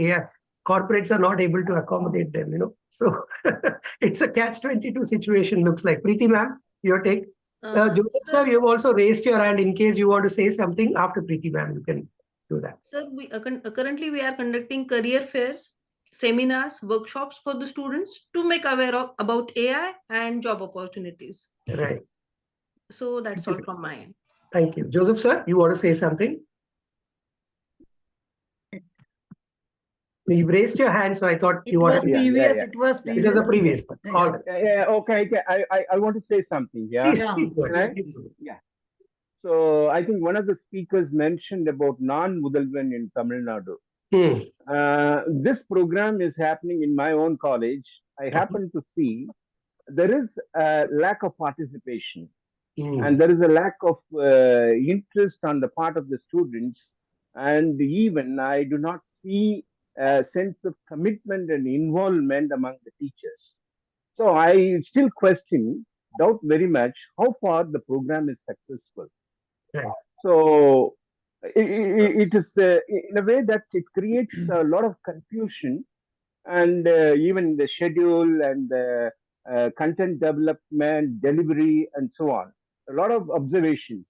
corporates are not able to accommodate them, So it's a catch-22 situation, looks like. Preeti ma'am, your take? Joseph sir, you've also raised your hand in case you want to say something. After Preeti ma'am, you can do that. Sir, currently we are conducting career fairs, seminars, workshops for the students to make aware about AI and job opportunities. Right. So that's all from my end. Thank you. Joseph sir, you want to say something? You raised your hand, so I thought you wanted to. It was previous. It was a previous one. All right. Okay. I want to say something. Yeah. Please go ahead. Yeah. So I think one of the speakers mentioned about non-Mudalvan in Tamil Nadu. This program is happening in my own college. I happen to see there is a lack of participation, and there is a lack of interest on the part of the students, and even I do not see a sense of commitment and involvement among the teachers. So I still doubt very much how far the program is successful. So it is in a way that it creates a lot of confusion, and even the schedule and the content development, delivery, and so on. A lot of observations.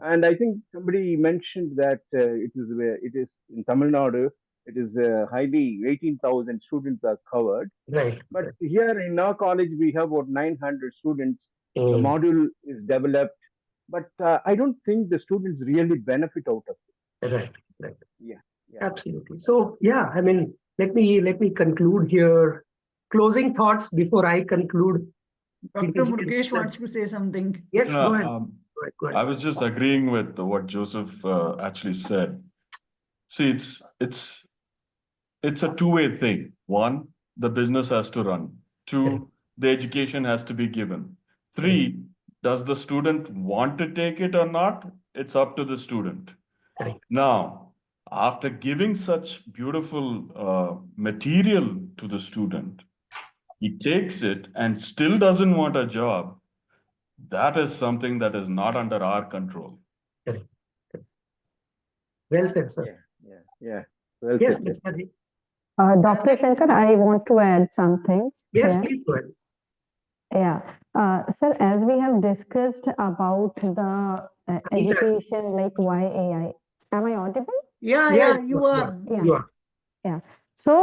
And I think somebody mentioned that it is in Tamil Nadu. It is highly 18,000 students are covered. But here in our college, we have about 900 students The Mm. module is developed, but I don't think the students really benefit out of it. Right, right. Yeah, yeah. Absolutely. So yeah, I mean, let me conclude here. Closing thoughts before I conclude. Dr. PTG. Mukesh wants to say something. Yes, Yeah, go ahead. Go ahead, go I ahead. was just agreeing with what Joseph actually said. See, it's a two-way thing. One, the business has to run. Two, the education has to be given. Three, does the student want to take it or not? It's up to the student. Correct. Now, after giving such beautiful material to the student, he takes it and still doesn't want a job. That is something that is not under our control. Correct. Well said, sir. Yeah, yeah. Well Yes, said. Ms. Madhi. Dr. Shankar, I want to add something. Yes, here. please go ahead. Yeah. Sir, as we have discussed about the education, like why AI, am I audible? Yeah, you are. Yeah. You are. Yeah. So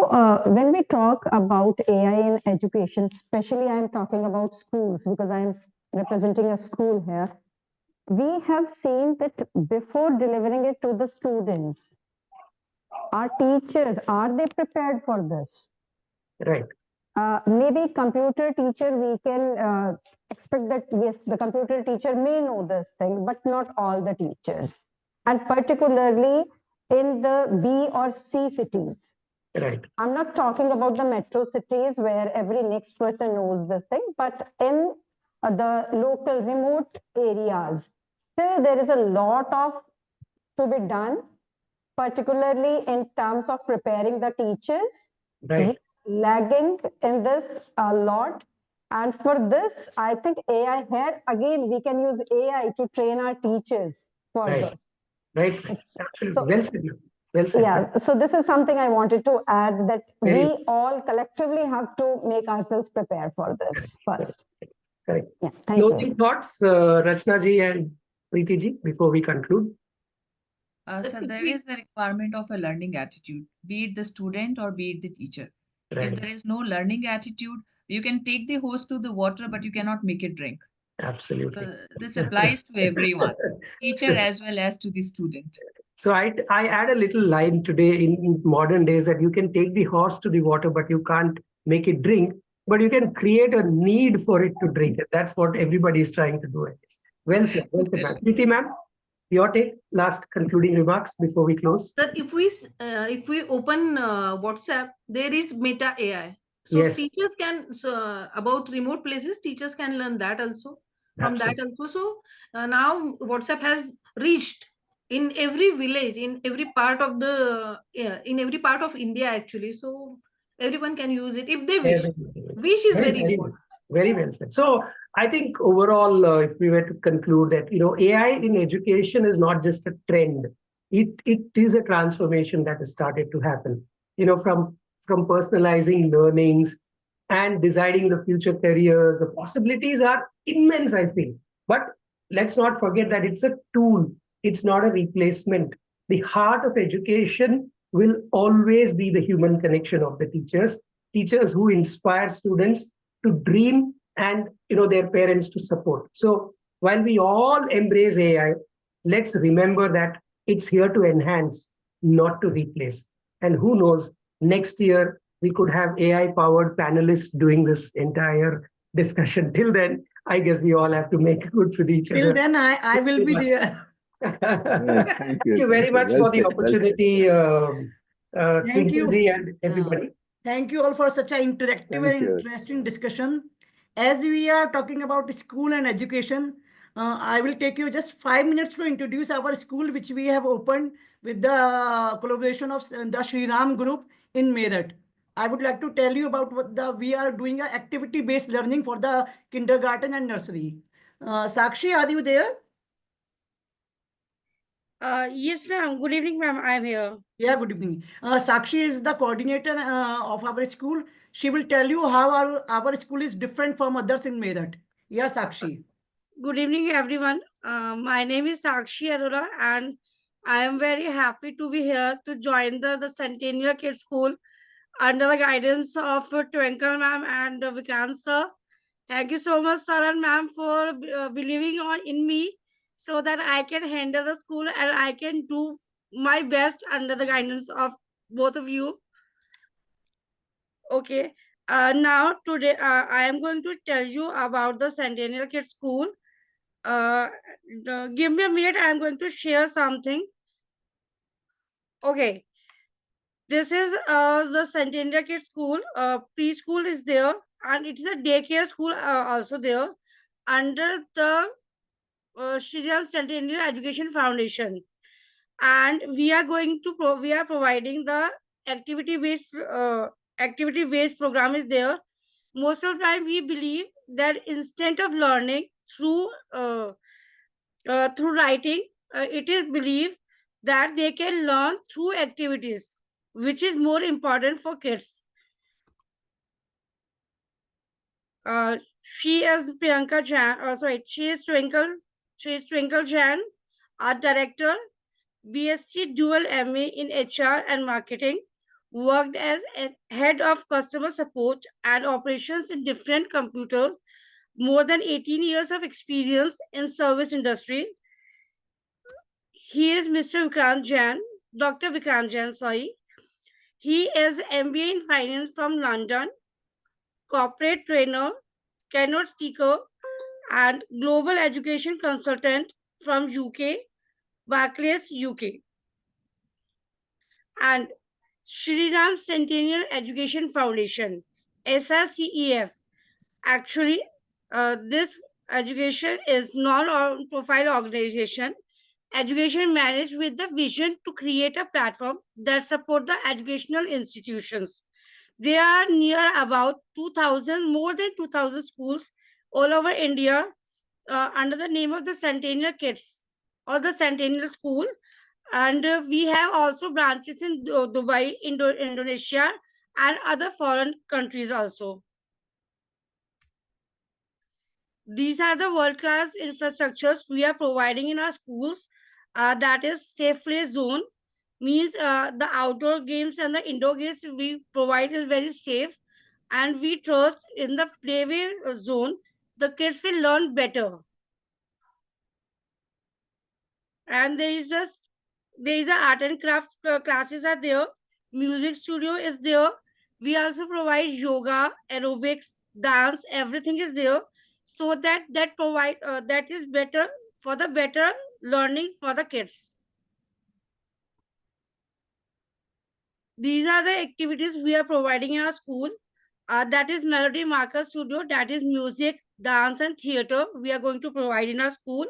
when we talk about AI in education, especially I'm talking about schools because I'm representing a school here. We have seen that before delivering it to the students, our teachers, are they prepared for this? Right. Maybe computer teacher, we can expect that, yes, the computer teacher may know this thing, but not all the teachers. And particularly in the B or C cities. Right. I'm not talking about the metro cities where every next person knows this thing, but in the local remote areas, still there is a lot of to be done, particularly in terms of preparing the teachers. Right. Lagging in this a lot. And for this, I think AI here, again, we can use AI to train our teachers for Right. this. Right. Absolutely. So, well said. Well said. yeah, so this is something I wanted to add, that Very we all collectively have to make ourselves prepare for this first. correct. Yeah, thank you. Closing thoughts, Rachna ji and Preeti ji, before we conclude. So there is a requirement of a learning attitude, be it the student or be it the teacher. Right. If there is no learning attitude, you can take the horse to the water, but you cannot make it drink. Absolutely. So this applies to everyone, teacher as well as to the student. So I add a little line today in modern days that you can take the horse to the water, but you can't make it drink, but you can create a need for it to drink. That's what everybody is trying to do, I guess. Well said, ma'am. Preeti ma'am, your take, last concluding remarks before we close. Sir, if we open WhatsApp, there is Meta AI. So Yes. teachers can, about remote places, teachers can learn that also, from that also. So now WhatsApp has reached in every village, in every part of in every part of India actually. So everyone can use it if they wish. Wish is very important. Very well said. So I think overall, if we were to conclude that, AI in education is not just a trend. It is a transformation that has started to happen, from personalizing learnings and deciding the future careers. The possibilities are immense, I feel. But let's not forget that it's a tool. It's not a replacement. The heart of education will always be the human connection of the teachers who inspire students to dream and their parents to support. So while we all embrace AI, let's remember that it's here to enhance, not to replace. And who knows, next year we could have AI powered panelists doing this entire discussion. Till then, I guess we all have to make good with each other. Till then, I will be there. Thank you very much for the opportunity, Thank you. and everybody. Thank you all for such an interactive and interesting discussion. As we are talking about school and education, I will take you just 5 minutes to introduce our school, which we have opened with the collaboration of the Shri Ram Group in Meerut. I would like to tell you about what we are doing a activity-based learning for the kindergarten and nursery. Sakshi, are you there? Yes, ma'am. Good evening, ma'am. I'm here. Yeah, good evening. Sakshi is the coordinator of our school. She will tell you how our school is different from others in Meerut. Yeah, Sakshi. Good evening, everyone. My name is Sakshi Arora, and I am very happy to be here to join the Centennial Kids School under the guidance of Twinkle ma'am and Vikrant sir. Thank you so much, sir and ma'am, for believing in me so that I can handle the school and I can do my best under the guidance of both of you. Okay. Now today I am going to tell you about the Centennial Kids School. Give me a minute. I am going to share something. Okay. This is the Centennial Kids School. Preschool is there, and it is a daycare school also there under the Shri Ram Centennial Education Foundation. And we are going to we are providing the activity based program is there. Most of the time we believe that instead of learning through through writing, it is believed that they can learn through activities, which is more important for kids. She is Priyanka Jan. She is Twinkle Jan, art director, BSc Dual MA in HR and Marketing, worked as a head of customer support and operations in different computers, more than 18 years of experience in service industry. He is Mr. Vikrant Jain, Dr. Vikrant Jain, sorry. He is MBA in finance from London, corporate trainer, keynote speaker, and global education consultant from UK, Barclays, UK. And Shri Ram Centennial Education Foundation, SRCEF. Actually, this education is non-profit organization. Education managed with the vision to create a platform that support the educational institutions. There are near about 2,000, more than 2,000 schools all over India under the name of the Centennial Kids or the Centennial School. And we have also branches in Dubai, Indonesia, and other foreign countries also. These are the world-class infrastructures we are providing in our schools. That is safe play zone, means the outdoor games and the indoor games we provide is very safe, and we trust in the playway zone. The kids will learn better. And there is a art and craft classes are there. Music studio is there. We also provide yoga, aerobics, dance. Everything is there, so that is better for the better learning for the kids. These are the activities we are providing in our school. That is Melody Marker Studio. That is music, dance, and theater. We are going to provide in our school.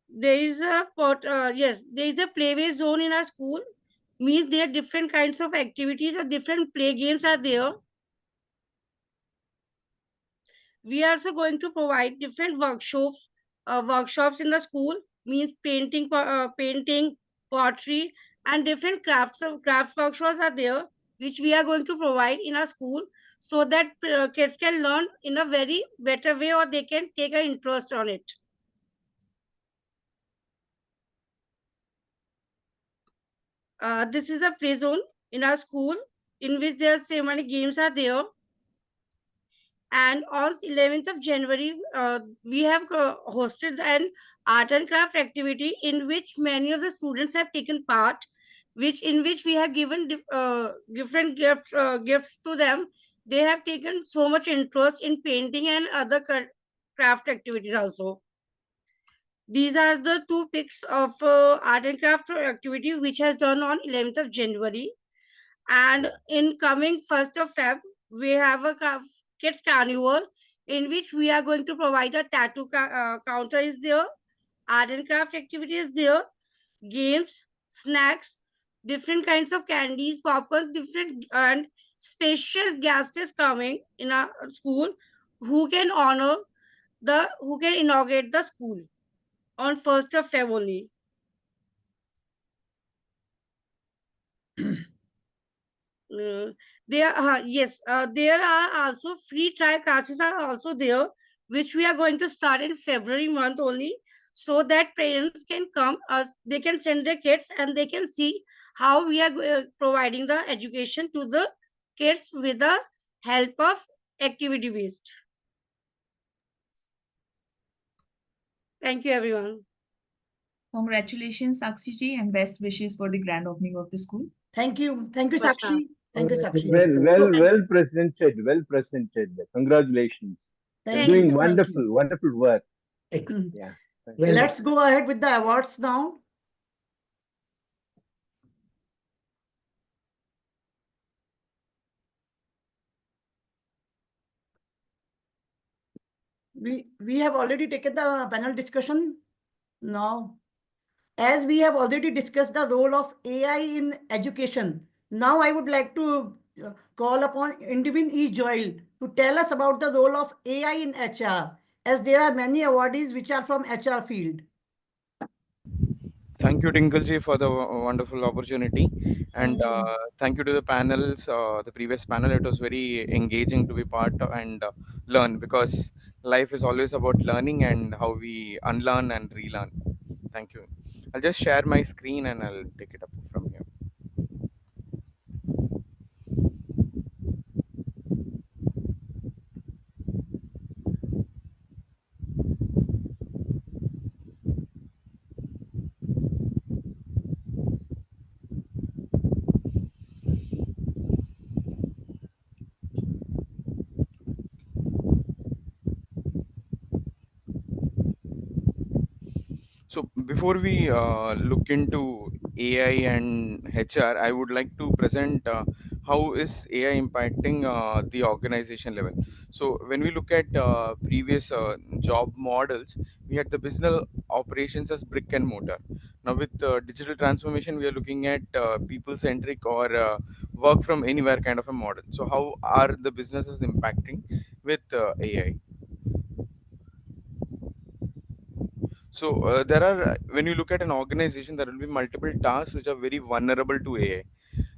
There is a there is a playway zone in our school. Means there are different kinds of activities or different play games are there. We are also going to provide different workshops in the school. Means painting, pottery, and different craft workshops are there, which we are going to provide in our school, so that kids can learn in a very better way, or they can take an interest on it. This is a play zone in our school in which there are so many games are there. And on 11th of January, we have hosted an art and craft activity in which many of the students have taken part, in which we have given different gifts to them. They have taken so much interest in painting and other craft activities also. These are the two pics of art and craft activity which has done on 11th of January. And in coming 1st of Feb, we have a kids carnival in which we are going to provide a tattoo counter is there, art and craft activities there, games, snacks, different kinds of candies, popcorn, different, and special guests is coming in our school who can inaugurate the school on 1st of Feb only. There are also free trial classes are also there, which we are going to start in February month only, so that parents can come, they can send their kids and they can see how we are providing the education to the kids with the help of activity based. Thank you, everyone. Congratulations, Sakshi ji, and best wishes for the grand opening of the school. Thank you. Thank you, Namaskar. Sakshi. Thank you, Sakshi. Well presented. Well presented. Congratulations. You're Thank doing you. Thank wonderful, you. wonderful work. Excellent. Yeah. Well Let's go ahead with the awards now. We have already taken the panel discussion now. As we have already discussed the role of AI in education, now I would like to call upon Indivin E. Joyle to tell us about the role of AI in HR, as there are many awardees which are from HR field. Thank you, Dinkelji, for the wonderful opportunity, and Thank you. thank you to the panels. The previous panel, it was very engaging to be part of and learn, because life is always about learning and how we unlearn and relearn. Thank you. I'll just share my screen and I'll take it up from here. So before we look into AI and HR, I would like to present how is AI impacting the organization level. So when we look at previous job models, we had the business operations as brick and mortar. Now with digital transformation, we are looking at people-centric or work from anywhere kind of a model. So how are the businesses impacting with AI? So there are, when you look at an organization, there will be multiple tasks which are very vulnerable to AI.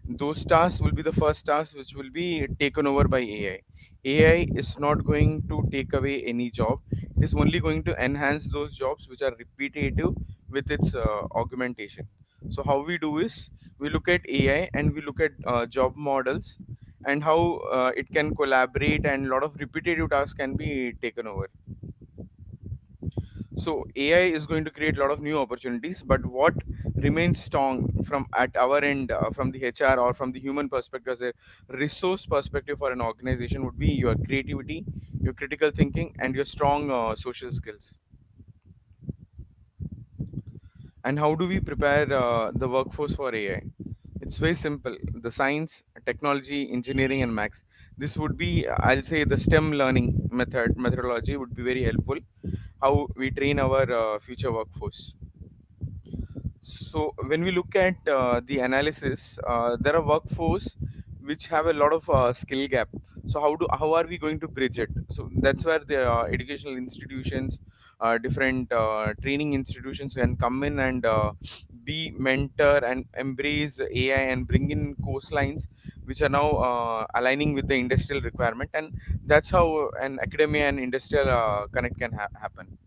Those tasks will be the first tasks which will be taken over by AI. AI is not going to take away any job. It is only going to enhance those jobs which are repetitive with its augmentation. So how we do is we look at AI and we look at job models and how it can collaborate, and a lot of repetitive tasks can be taken over. So AI is going to create a lot of new opportunities, but what remains strong from at our end, from the HR or from the human perspective, as a resource perspective for an organization, would be your creativity, your critical thinking, and your strong social skills. And how do we prepare the workforce for AI? It's very simple. The science, technology, engineering, and maths. This would be, I'll say, the STEM learning methodology would be very helpful. How we train our future workforce. So when we look at the analysis, there are workforce which have a lot of skill gap. So how are we going to bridge it? So that's where the educational institutions, different training institutions can come in and be mentor and embrace AI and bring in coastlines which are now aligning with the industrial requirement, and that's how an academia and industrial connect can happen.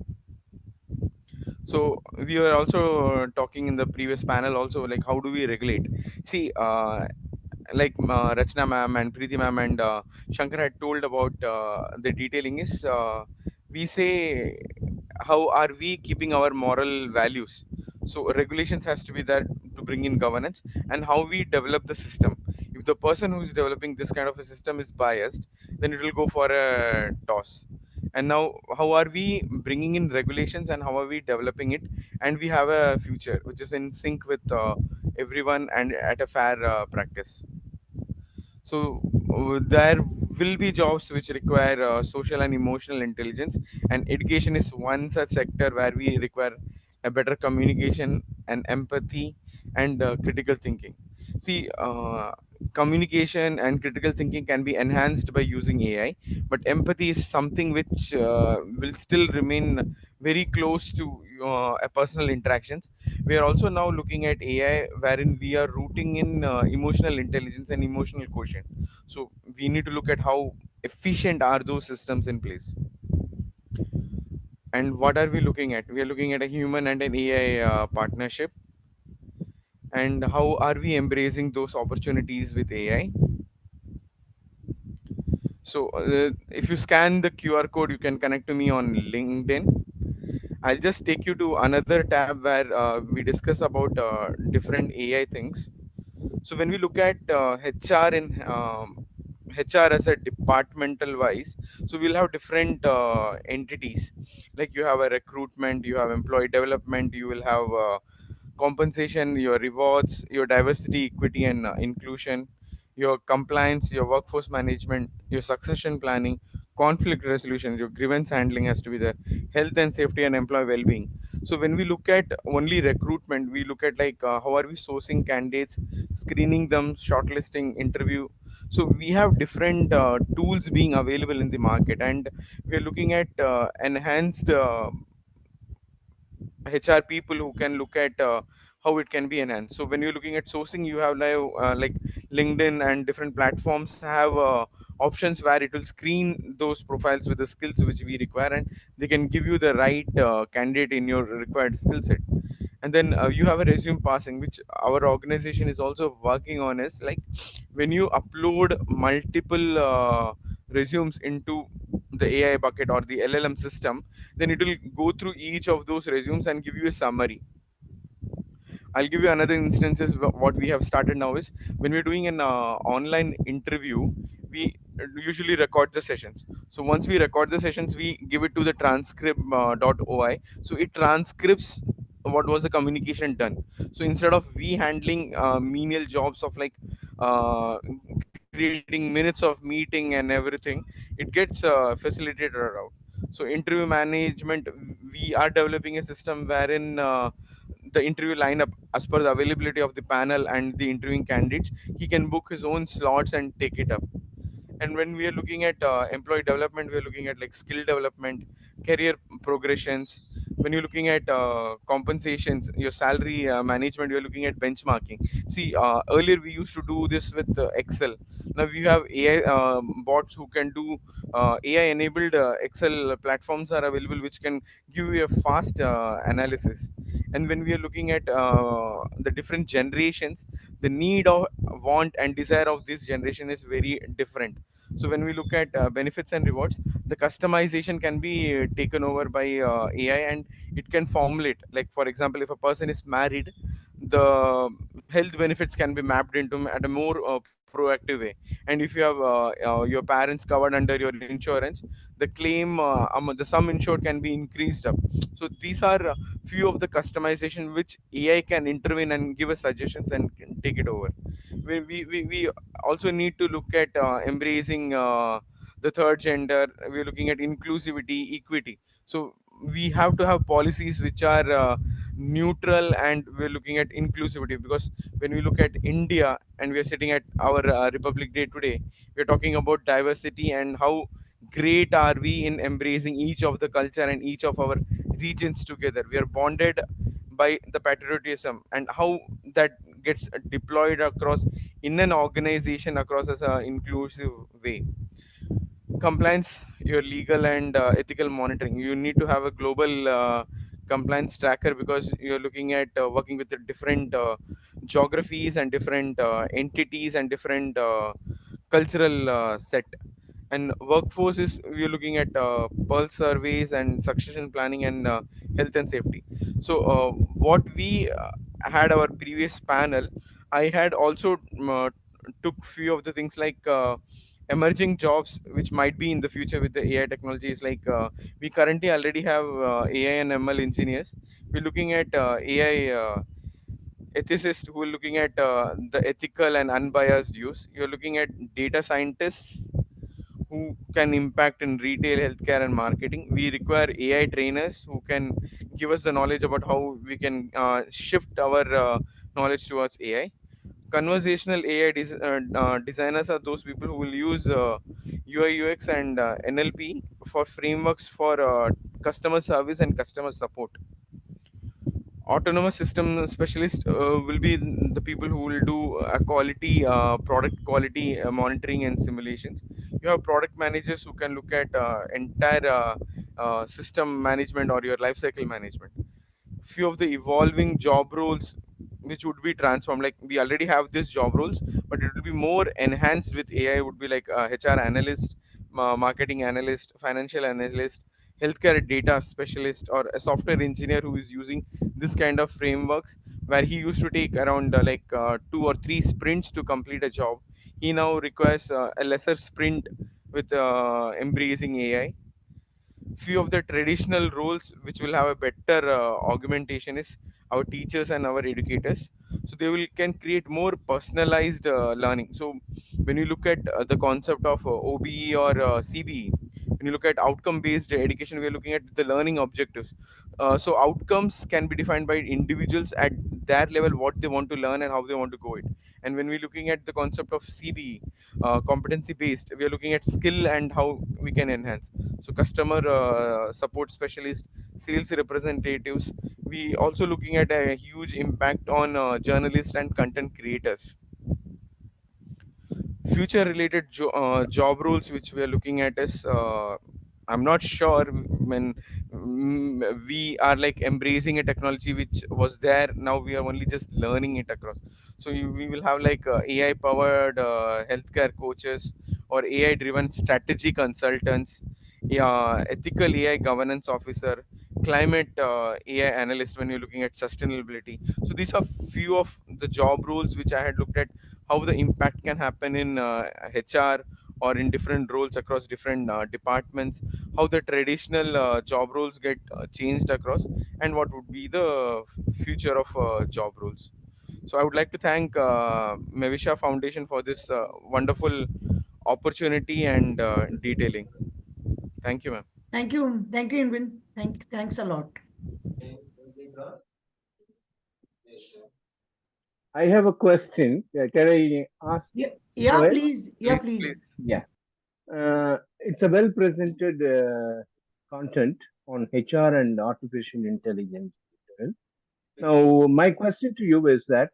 So we were also talking in the previous panel also, like how do we regulate? See, like Rachna ma'am and Preeti ma'am and Shankar had told about the detailing is, we say how are we keeping our moral values. So regulations has to be there to bring in governance, and how we develop the system. If the person who is developing this kind of a system is biased, then it will go for a toss. And now how are we bringing in regulations and how are we developing it, and we have a future which is in sync with everyone and at a fair practice. So there will be jobs which require social and emotional intelligence, and education is one such sector where we require a better communication and empathy and critical thinking. See, communication and critical thinking can be enhanced by using AI, but empathy is something which will still remain very close to a personal interactions. We are also now looking at AI wherein we are rooting in emotional intelligence and emotional quotient. So we need to look at how efficient are those systems in place. And what are we looking at? We are looking at a human and an AI partnership. And how are we embracing those opportunities with AI? So if you scan the QR code, you can connect to me on LinkedIn. I'll just take you to another tab where we discuss about different AI things. So when we look at HR in HR as a departmental wise, so we'll have different entities. Like you have a recruitment, you have employee development, you will have compensation, your rewards, your diversity, equity, and inclusion, your compliance, your workforce management, your succession planning, conflict resolution, your grievance handling has to be there, health and safety, and employee well-being. So when we look at only recruitment, we look at like how are we sourcing candidates, screening them, shortlisting, interview. So we have different tools being available in the market, and we are looking at enhanced HR people who can look at how it can be enhanced. So when you're looking at sourcing, you have like LinkedIn and different platforms have options where it will screen those profiles with the skills which we require, and they can give you the right candidate in your required skill set. And then you have a resume passing, which our organization is also working on. Is like when you upload multiple resumes into the AI bucket or the LLM system, then it will go through each of those resumes and give you a summary. I'll give you another instances. What we have started now is when we're doing an online interview, we usually record the sessions. So once we record the sessions, we give it to the transcript .oi. So it transcripts what was the communication done. So instead of we handling menial jobs of like creating minutes of meeting and everything, it gets facilitated out. So interview management, we are developing a system wherein the interview lineup as per the availability of the panel and the interviewing candidates, he can book his own slots and take it up. And when we are looking at employee development, we are looking at like skill development, career progressions. When you're looking at compensations, your salary management, you're looking at benchmarking. See, earlier we used to do this with Excel. Now we have AI bots who can do AI enabled Excel platforms are available, which can give you a fast analysis. And when we are looking at the different generations, the need of want and desire of this generation is very different. So when we look at benefits and rewards, the customization can be taken over by AI, and it can formulate, like for example, if a person is married, the health benefits can be mapped into at a more proactive way. And if you have your parents covered under your insurance, the claim the sum insured can be increased up. So these are few of the customization which AI can intervene and give us suggestions and can take it over. We also need to look at embracing the third gender. We're looking at inclusivity, equity. So we have to have policies which are neutral, and we're looking at inclusivity, because when we look at India and we are sitting at our Republic Day today, we're talking about diversity and how great are we in embracing each of the culture and each of our regions together. We are bonded by the patriotism, and how that gets deployed across in an organization across as an inclusive way. Compliance, your legal and ethical monitoring, you need to have a global compliance tracker, because you're looking at working with the different geographies and different entities and different cultural set. And workforce is we're looking at pulse surveys and succession planning and health and safety. So what we had our previous panel, I had also took few of the things like emerging jobs which might be in the future with the AI technologies. Like we currently already have AI and ML engineers. We're looking at AI ethicists who are looking at the ethical and unbiased use. You're looking at data scientists who can impact in retail, healthcare, and marketing. We require AI trainers who can give us the knowledge about how we can shift our knowledge towards AI. Conversational AI designers are those people who will use UI, UX, and NLP for frameworks for customer service and customer support. Autonomous system specialist will be the people who will do quality product quality monitoring and simulations. You have product managers who can look at entire system management or your life cycle management. Few of the evolving job roles which would be transformed, like we already have these job roles, but it will be more enhanced with AI, would be like HR analyst, marketing analyst, financial analyst, healthcare data specialist, or a software engineer who is using this kind of frameworks, where he used to take around 2 or 3 sprints to complete a job, he now requires a lesser sprint with embracing AI. Few of the traditional roles which will have a better augmentation is our teachers and our educators. So they will can create more personalized learning. So when you look at the concept of OBE or CBE, when you look at outcome based education, we are looking at the learning objectives. So outcomes can be defined by individuals at their level, what they want to learn and how they want to go it. And when we're looking at the concept of CBE, competency based, we are looking at skill and how we can enhance. So customer support specialist, sales representatives, we also looking at a huge impact on journalists and content creators. Future related job roles which we are looking at is I'm not sure when we are like embracing a technology which was there, now we are only just learning it across. So we will have like AI powered healthcare coaches or AI driven strategy consultants, yeah, ethical AI governance officer, climate AI analyst when you're looking at sustainability. So these are few of the job roles which I had looked at, how the impact can happen in HR or in different roles across different departments, how the traditional job roles get changed across, and what would be the future of job roles. So I would like to thank Mevisha Foundation for this wonderful opportunity and detailing. Thank you, ma'am. Thank you. Thank you, Inwin. Thanks a lot. I have a question. Can I ask? Yeah, Go ahead. please. Yeah, please. Yeah. It's a well presented content on HR and artificial intelligence. Now, my question to you is that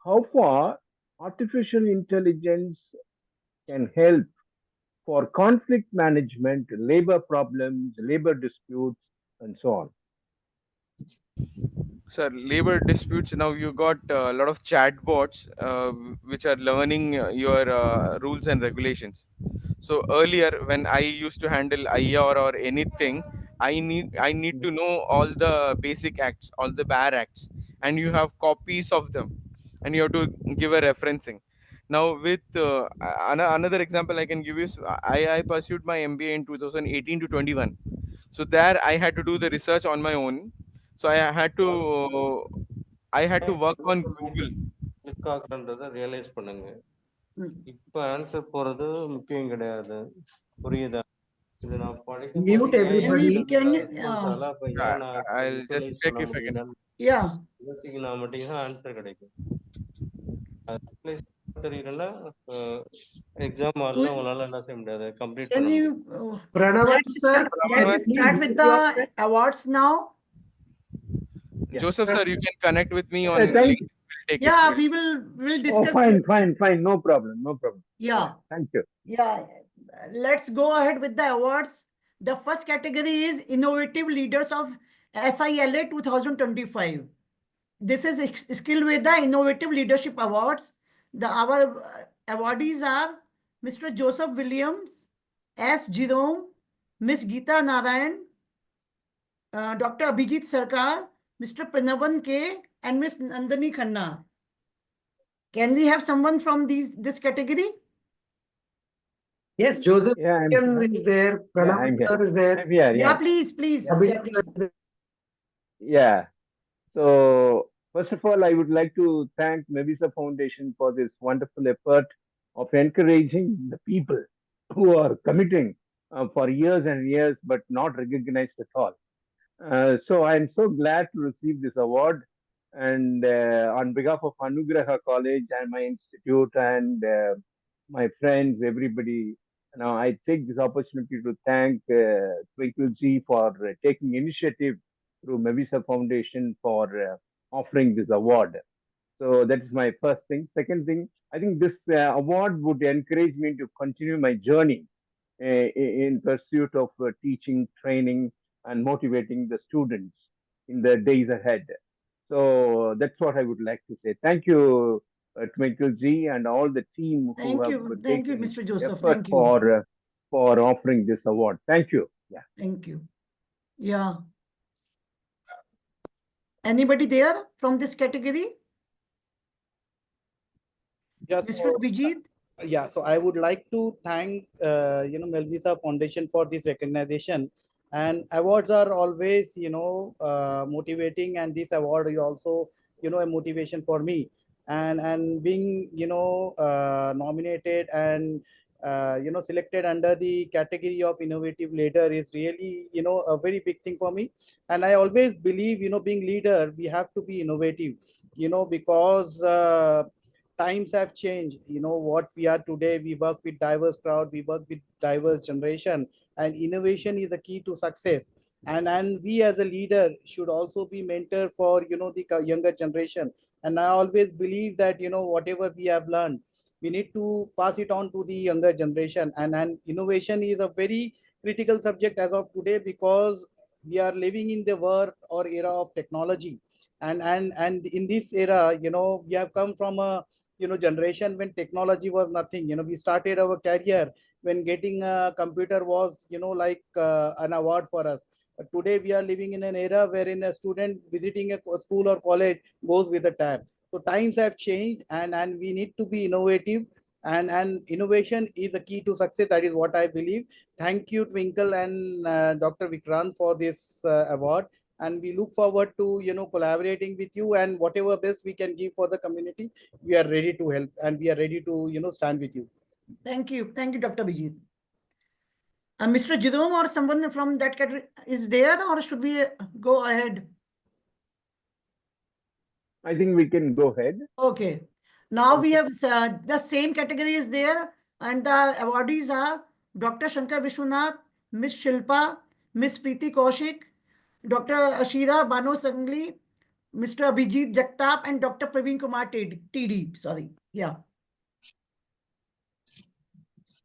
how far artificial intelligence can help for conflict management, labor problems, labor disputes, and so on? Sir, labor disputes, now you got a lot of chatbots which are learning your rules and regulations. So earlier when I used to handle IR or anything, I need to know all the basic acts, all the bare acts, and you have copies of them, and you have to give a referencing. Now with another example I can give you is I pursued my MBA in 2018 to 21. So there I had to do the research on my own. So I had to work on Google. Click ஆகுறன்றதை realize பண்ணுங்க. இப்ப answer போறது முக்கியம் கிடையாது. புரியுதா? இது நான் படிக்கும் போது Mute ஏன் everybody. ரெஸ்பான்ஸ் ஆகல, அப்ப ஏன் நான் I'll just யூட்டிலைஸ் check பண்ண if I can. முடியலன்னு Yeah. யோசிக்கினா மட்டும்தான் ஆன்சர் கிடைக்கும். யூட்டிலைஸ் தெரியலன்னா எக்ஸாம் வரல, உங்களால என்ன செய்ய முடியாது, கம்ப்ளீட் Can பண்ண you முடியும். Pranavan sir, let's start with the awards now. Joseph sir, you can connect with me on Thank link. you. We'll take Yeah, it. we'll Oh, discuss. fine. No problem. Yeah. Thank you. Yeah. Let's go ahead with the awards. The first category is Innovative Leaders of SILA 2025. This is Skillveda Innovative Leadership Awards. Our awardees are Mr. Joseph Williams, S. Jerome, Miss Geeta Narayan, Dr. Abhijit Sarkar, Mr. Pranavan K, and Miss Nandini Khanna. Can we have someone from this category? yes, Joseph Yeah, is there. Pranav I'm sir is there. I'm here. Yeah, please. Abhijit sir is there. Yeah. So, first of all, I would like to thank Mevisa Foundation for this wonderful effort of encouraging the people who are committing for years and years but not recognized at all. So, I'm so glad to receive this award. And on behalf of Anugraha College and my institute and my friends, everybody, now I take this opportunity to thank Twinkle G for taking initiative through Mevisa Foundation for offering this award. So that's my first thing. Second thing, I think this award would encourage me to continue my journey in pursuit of teaching, training, and motivating the students in the days ahead. So that's what I would like to say. Thank you, Twinkle G, and all the team who Thank have you. Thank you, taken Mr. Joseph. effort Thank you. for for offering this award. Thank you. Yeah. Thank you. Yeah. Anybody there from this category? Yeah, Mr. so Abhijit? yeah, so I would like to thank Melvisa Foundation for this recognition. And awards are always motivating, and this award is also a motivation for me. And being nominated and selected under the category of innovative leader is really a very big thing for me. And I always believe being leader, we have to be innovative, because times have changed. What we are today, we work with diverse crowd, we work with diverse generation, and innovation is a key to success. And we as a leader should also be mentor for the younger generation. And I always believe that whatever we have learned, we need to pass it on to the younger generation. And innovation is a very critical subject as of today, because we are living in the world or era of technology. And in this era, we have come from a generation when technology was nothing. We started our career when getting a computer was like an award for us. But today we are living in an era wherein a student visiting a school or college goes with a tab. So times have changed, and we need to be innovative, and innovation is a key to success. That is what I believe. Thank you, Twinkle and Dr. Vikrant, for this award. And we look forward to collaborating with you, and whatever best we can give for the community, we are ready to help, and we are ready to stand with you. Thank you. Thank you, Dr. Abhijit. Mr. Jidom or someone from that category is there, or should we go ahead? I think we can go ahead. Okay. Now we have the same category is there, and the awardees are Dr. Shankar Vishwanath, Miss Shilpa, Miss Preeti Kaushik, Dr. Ashira Bano Sangli, Mr. Abhijit Jagtap, and Dr. Praveen Kumar TD. Sorry. Yeah.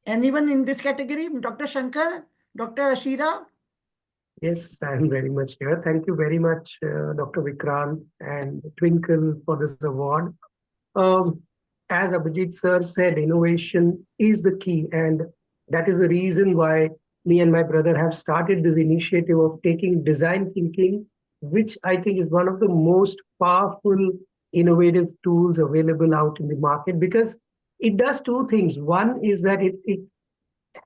Anyone in this category? Dr. Shankar, Dr. Ashira? Yes, I'm very much here. Thank you very much, Dr. Vikrant and Twinkle, for this award. As Abhijit sir said, innovation is the key, and that is the reason why me and my brother have started this initiative of taking design thinking, which I think is one of the most powerful, innovative tools available out in the market, because it does two things. One is that it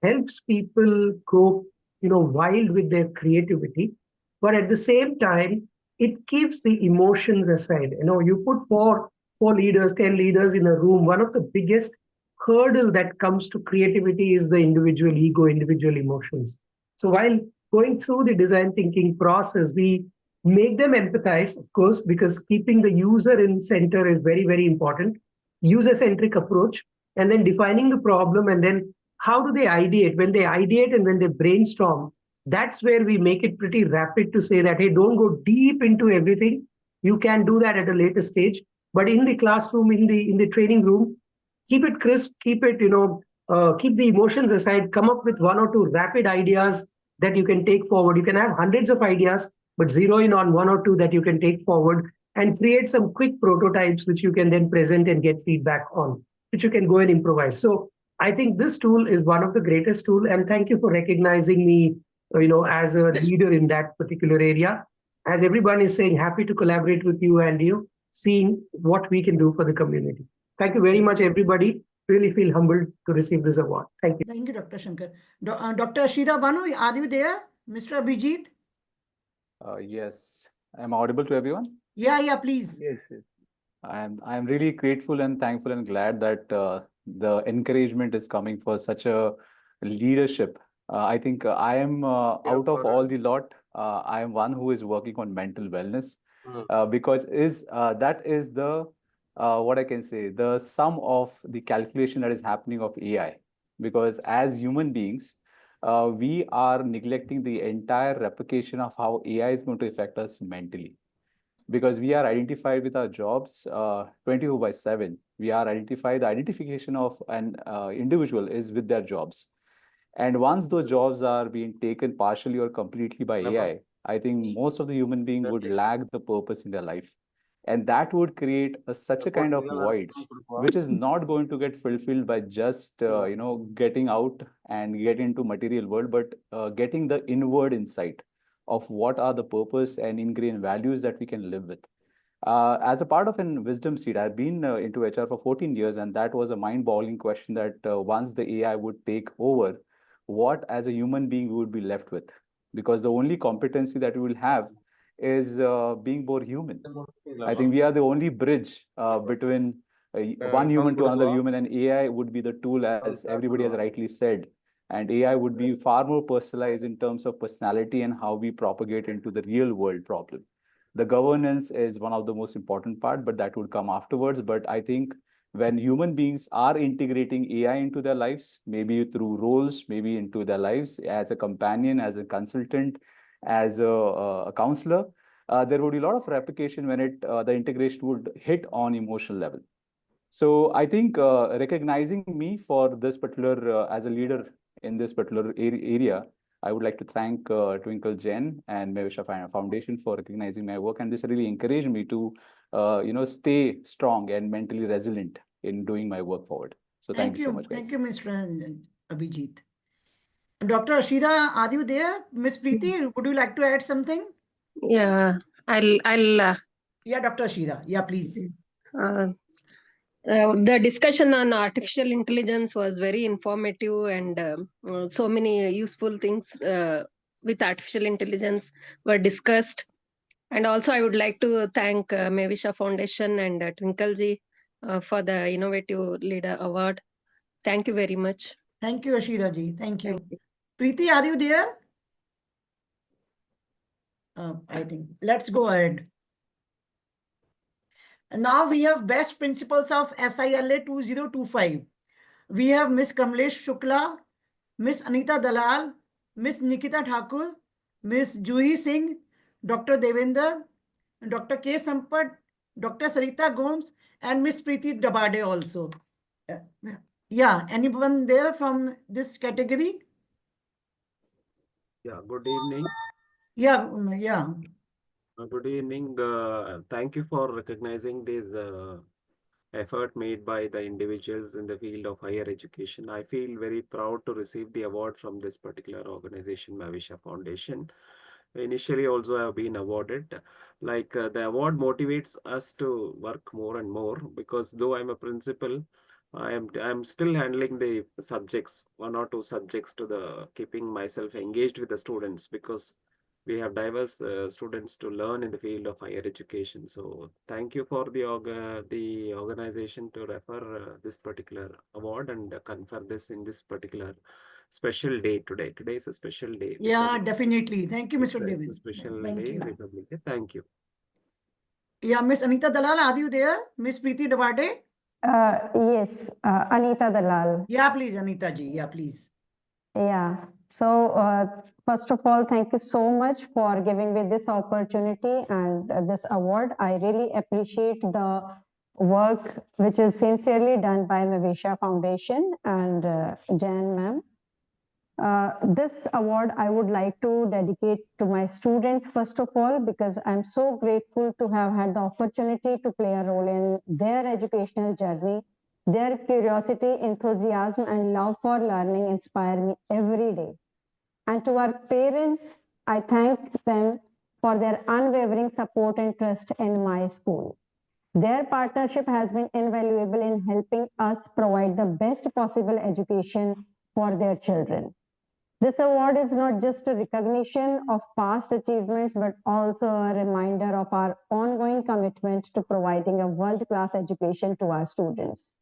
helps people go wild with their creativity, but at the same time it keeps the emotions aside. You put four leaders, 10 leaders in a room, one of the biggest hurdle that comes to creativity is the individual ego, individual emotions. So while going through the design thinking process, we make them empathize, of course, because keeping the user in center is very, very important. User-centric approach, and then defining the problem, and then how do they ideate? When they ideate and when they brainstorm, that's where we make it pretty rapid to say that, hey, don't go deep into everything. You can do that at a later stage. But in the classroom, in the training room, keep it crisp, keep it, keep the emotions aside, come up with one or two rapid ideas that you can take forward. You can have hundreds of ideas, but zero in on one or two that you can take forward and create some quick prototypes, which you can then present and get feedback on, which you can go and improvise. So I think this tool is one of the greatest tools, and thank you for recognizing me, as a leader in that particular area. As everyone is saying, happy to collaborate with you and seeing what we can do for the community. Thank you very much, everybody. Really feel humbled to receive this award. Thank you. Thank you, Dr. Shankar. Dr. Ashira Banu, are you there? Mr. Abhijit? Yes. I'm audible to everyone? Yeah, please. Yes, yes. I'm really grateful and thankful and glad that the encouragement is coming for such a leadership. I think I am out of all the lot. I am one who is working on mental wellness because that is the what I can say, the sum of the calculation that is happening of AI. Because as human beings, we are neglecting the entire replication of how AI is going to affect us mentally. Because we are identified with our jobs 24/7. We are identified, the identification of an individual is with their jobs. And once those jobs are being taken partially or completely by AI, I think most of the human being would lack the purpose in their life. And that would create such a kind of void, which is not going to get fulfilled by just getting out and get into material world, but getting the inward insight of what are the purpose and ingrained values that we can live with. As a part of an wisdom seed, I've been into HR for 14 years, and that was a mind-boggling question that once the AI would take over, what as a human being we would be left with? Because the only competency that we will have is being more human. I think we are the only bridge between one human to another human, and AI would be the tool, as everybody has rightly said. And AI would be far more personalized in terms of personality and how we propagate into the real world problem. The governance is one of the most important part, but that would come afterwards. But I think when human beings are integrating AI into their lives, maybe through roles, maybe into their lives as a companion, as a consultant, as a counselor, there would be a lot of replication when the integration would hit on emotional level. So I think recognizing me for this particular as a leader in this particular area, I would like to thank Twinkle Jain and Mevisha Foundation for recognizing my work, and this really encouraged me to stay strong and mentally resilient in doing my work forward. So thank you so much, guys. Thank you, Mr. Abhijit. Dr. Ashida, are you there? Miss Preeti, would you like to add something? Yeah, Yeah, Dr. Ashida. Yeah, please. The discussion on artificial intelligence was very informative, and so many useful things with artificial intelligence were discussed. And also, I would like to thank Mevisha Foundation and Twinkleji for the Innovative Leader Award. Thank you very much. Thank you, Ashida ji. Thank you. Preeti, are you there? I think. Let's go ahead. Now we have best principles of SILA 2025. We have Miss Kamlesh Shukla, Miss Anita Dalal, Miss Nikita Thakur, Miss Juhi Singh, Dr. Devender, Dr. K. Sampat, Dr. Sarita Gomes, and Miss Preeti Dabade also. Yeah, anyone there from this category? Yeah, good evening. Yeah. Good evening. Thank you for recognizing this effort made by the individuals in the field of higher education. I feel very proud to receive the award from this particular organization, Mevisha Foundation. Initially, also I have been awarded. The award motivates us to work more and more, because though I'm a principal, I'm still handling the subjects, 1 or 2 subjects, to the keeping myself engaged with the students, because we have diverse students to learn in the field of higher education. So thank you for the organization to refer this particular award and confer this in this particular special day today. Today is a special day. Yeah, definitely. Thank you, Mr. David. It's a special Thank day, you. Republic Day. Thank you. Yeah, Miss Anita Dalal, are you there? Miss Preeti Dabade? Yes, Anita Dalal. Yeah, please, Anita ji. Yeah, please. Yeah. So, first of all, thank you so much for giving me this opportunity and this award. I really appreciate the work which is sincerely done by Mevisha Foundation and Jan ma'am. This award I would like to dedicate to my students, first of all, because I'm so grateful to have had the opportunity to play a role in their educational journey. Their curiosity, enthusiasm, and love for learning inspire me every day. And to our parents, I thank them for their unwavering support and trust in my school. Their partnership has been invaluable in helping us provide the best possible education for their children. This award is not just a recognition of past achievements, but also a reminder of our ongoing commitment to providing a world-class education to our students.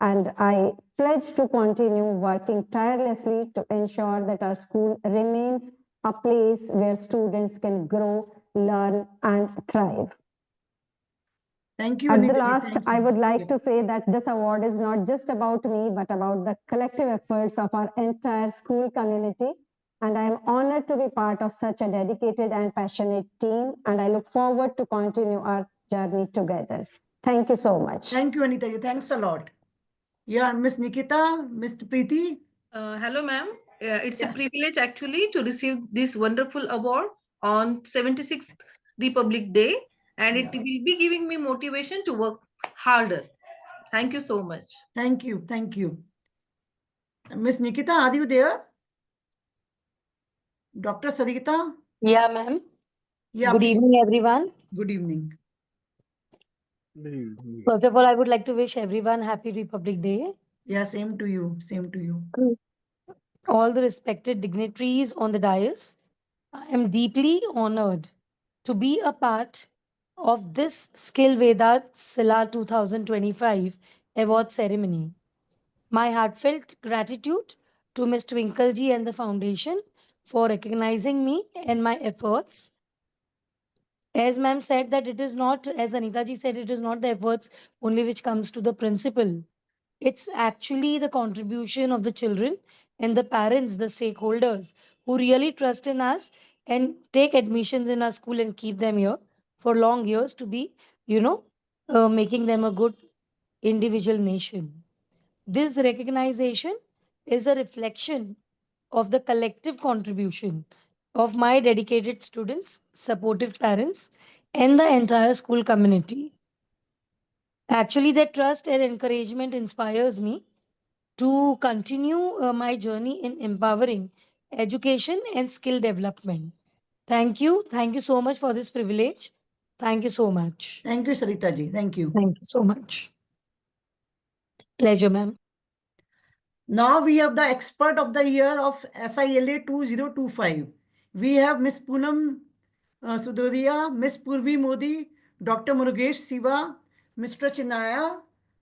And I pledge to continue working tirelessly to ensure that our school remains a place where students can grow, learn, and thrive. Thank you, At Anita. the last, I would like to say that this award is not just about me, but about the collective efforts of our entire school community. And I am honored to be part of such a dedicated and passionate team. And I look forward to continue our journey together. Thank you so much. Thank you, Anita. Thanks a lot. Yeah, Miss Nikita, Mr. Preeti. Hello, ma'am. It's a privilege actually to receive this wonderful award on 76th Republic Day. and it will be giving me motivation to work harder. Thank you so much. Thank you. Thank you. Miss Nikita, are you there? Dr. Sarita? Yeah, ma'am. Yeah, Good please. evening, everyone. Good evening. First of all, I would like to wish everyone Happy Republic Day. Yeah, same to you. Same to you. All the respected dignitaries on the dais, I am deeply honored to be a part of this Skillveda SILA 2025 award ceremony. My heartfelt gratitude to Ms. Twinkleji and the foundation for recognizing me and my efforts. As ma'am said that it is not, as Anita ji said, it is not the efforts only which comes to the principal. It's actually the contribution of the children and the parents, the stakeholders who really trust in us and take admissions in our school and keep them here for long years to be, making them a good individual nation. This recognition is a reflection of the collective contribution of my dedicated students, supportive parents, and the entire school community. Actually, their trust and encouragement inspires me to continue my journey in empowering education and skill development. Thank you. Thank you so much for this privilege. Thank you so much. Thank you, Sarita ji. Thank you. Thank you so much. Pleasure, ma'am. Now we have the expert of the year of SILA 2025. We have Miss Poonam Sudoria, Miss Purvi Modi, Dr. Murugesh Siva, Mr. Chinaya,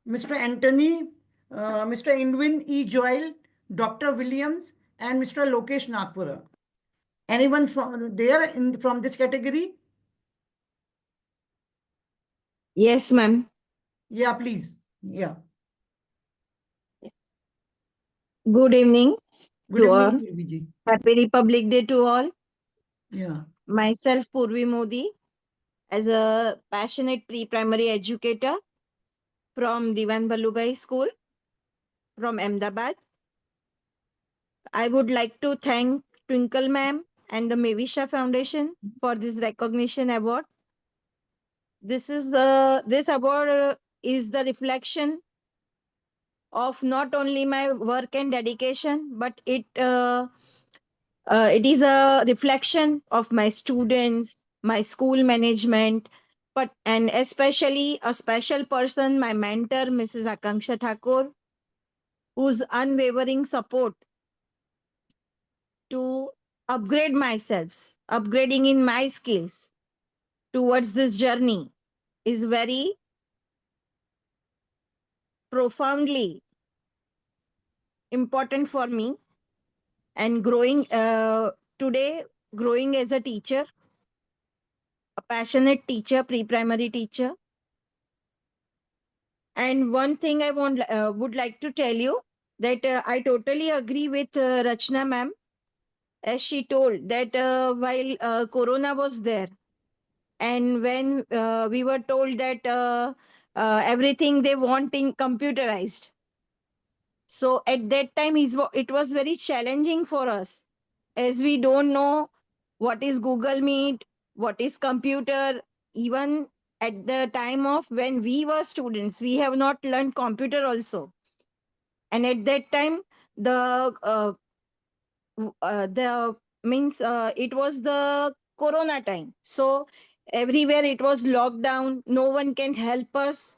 Mr. Anthony, Mr. Indwin E. Joel, Dr. Williams, and Mr. Lokesh Nagpura. Anyone from there from this category? Yes, ma'am. Yeah, please. Yeah. Good evening Good to evening, all. Purvi ji. Happy Republic Day to all. Yeah. Myself, Purvi Modi, as a passionate pre-primary educator from Diwan Balubhai School from Ahmedabad. I would like to thank Twinkle ma'am and the Mevisha Foundation for this recognition award. This award is the reflection of not only my work and dedication, but it is a reflection of my students, my school management, and especially a special person, my mentor, Mrs. Akanksha Thakur, whose unwavering support to upgrade myself, upgrading in my skills towards this journey is very profoundly important for me. And growing today, growing as a teacher, a passionate teacher, pre-primary teacher. And one thing I would like to tell you that I totally agree with Rachna ma'am, as she told that while Corona was there, and when we were told that everything they want in computerized. So at that time, it was very challenging for us, as we don't know what is Google Meet, what is computer. Even at the time of when we were students, we have not learned computer also. And at that time, the means it was the Corona time. So everywhere it was lockdown. No one can help us.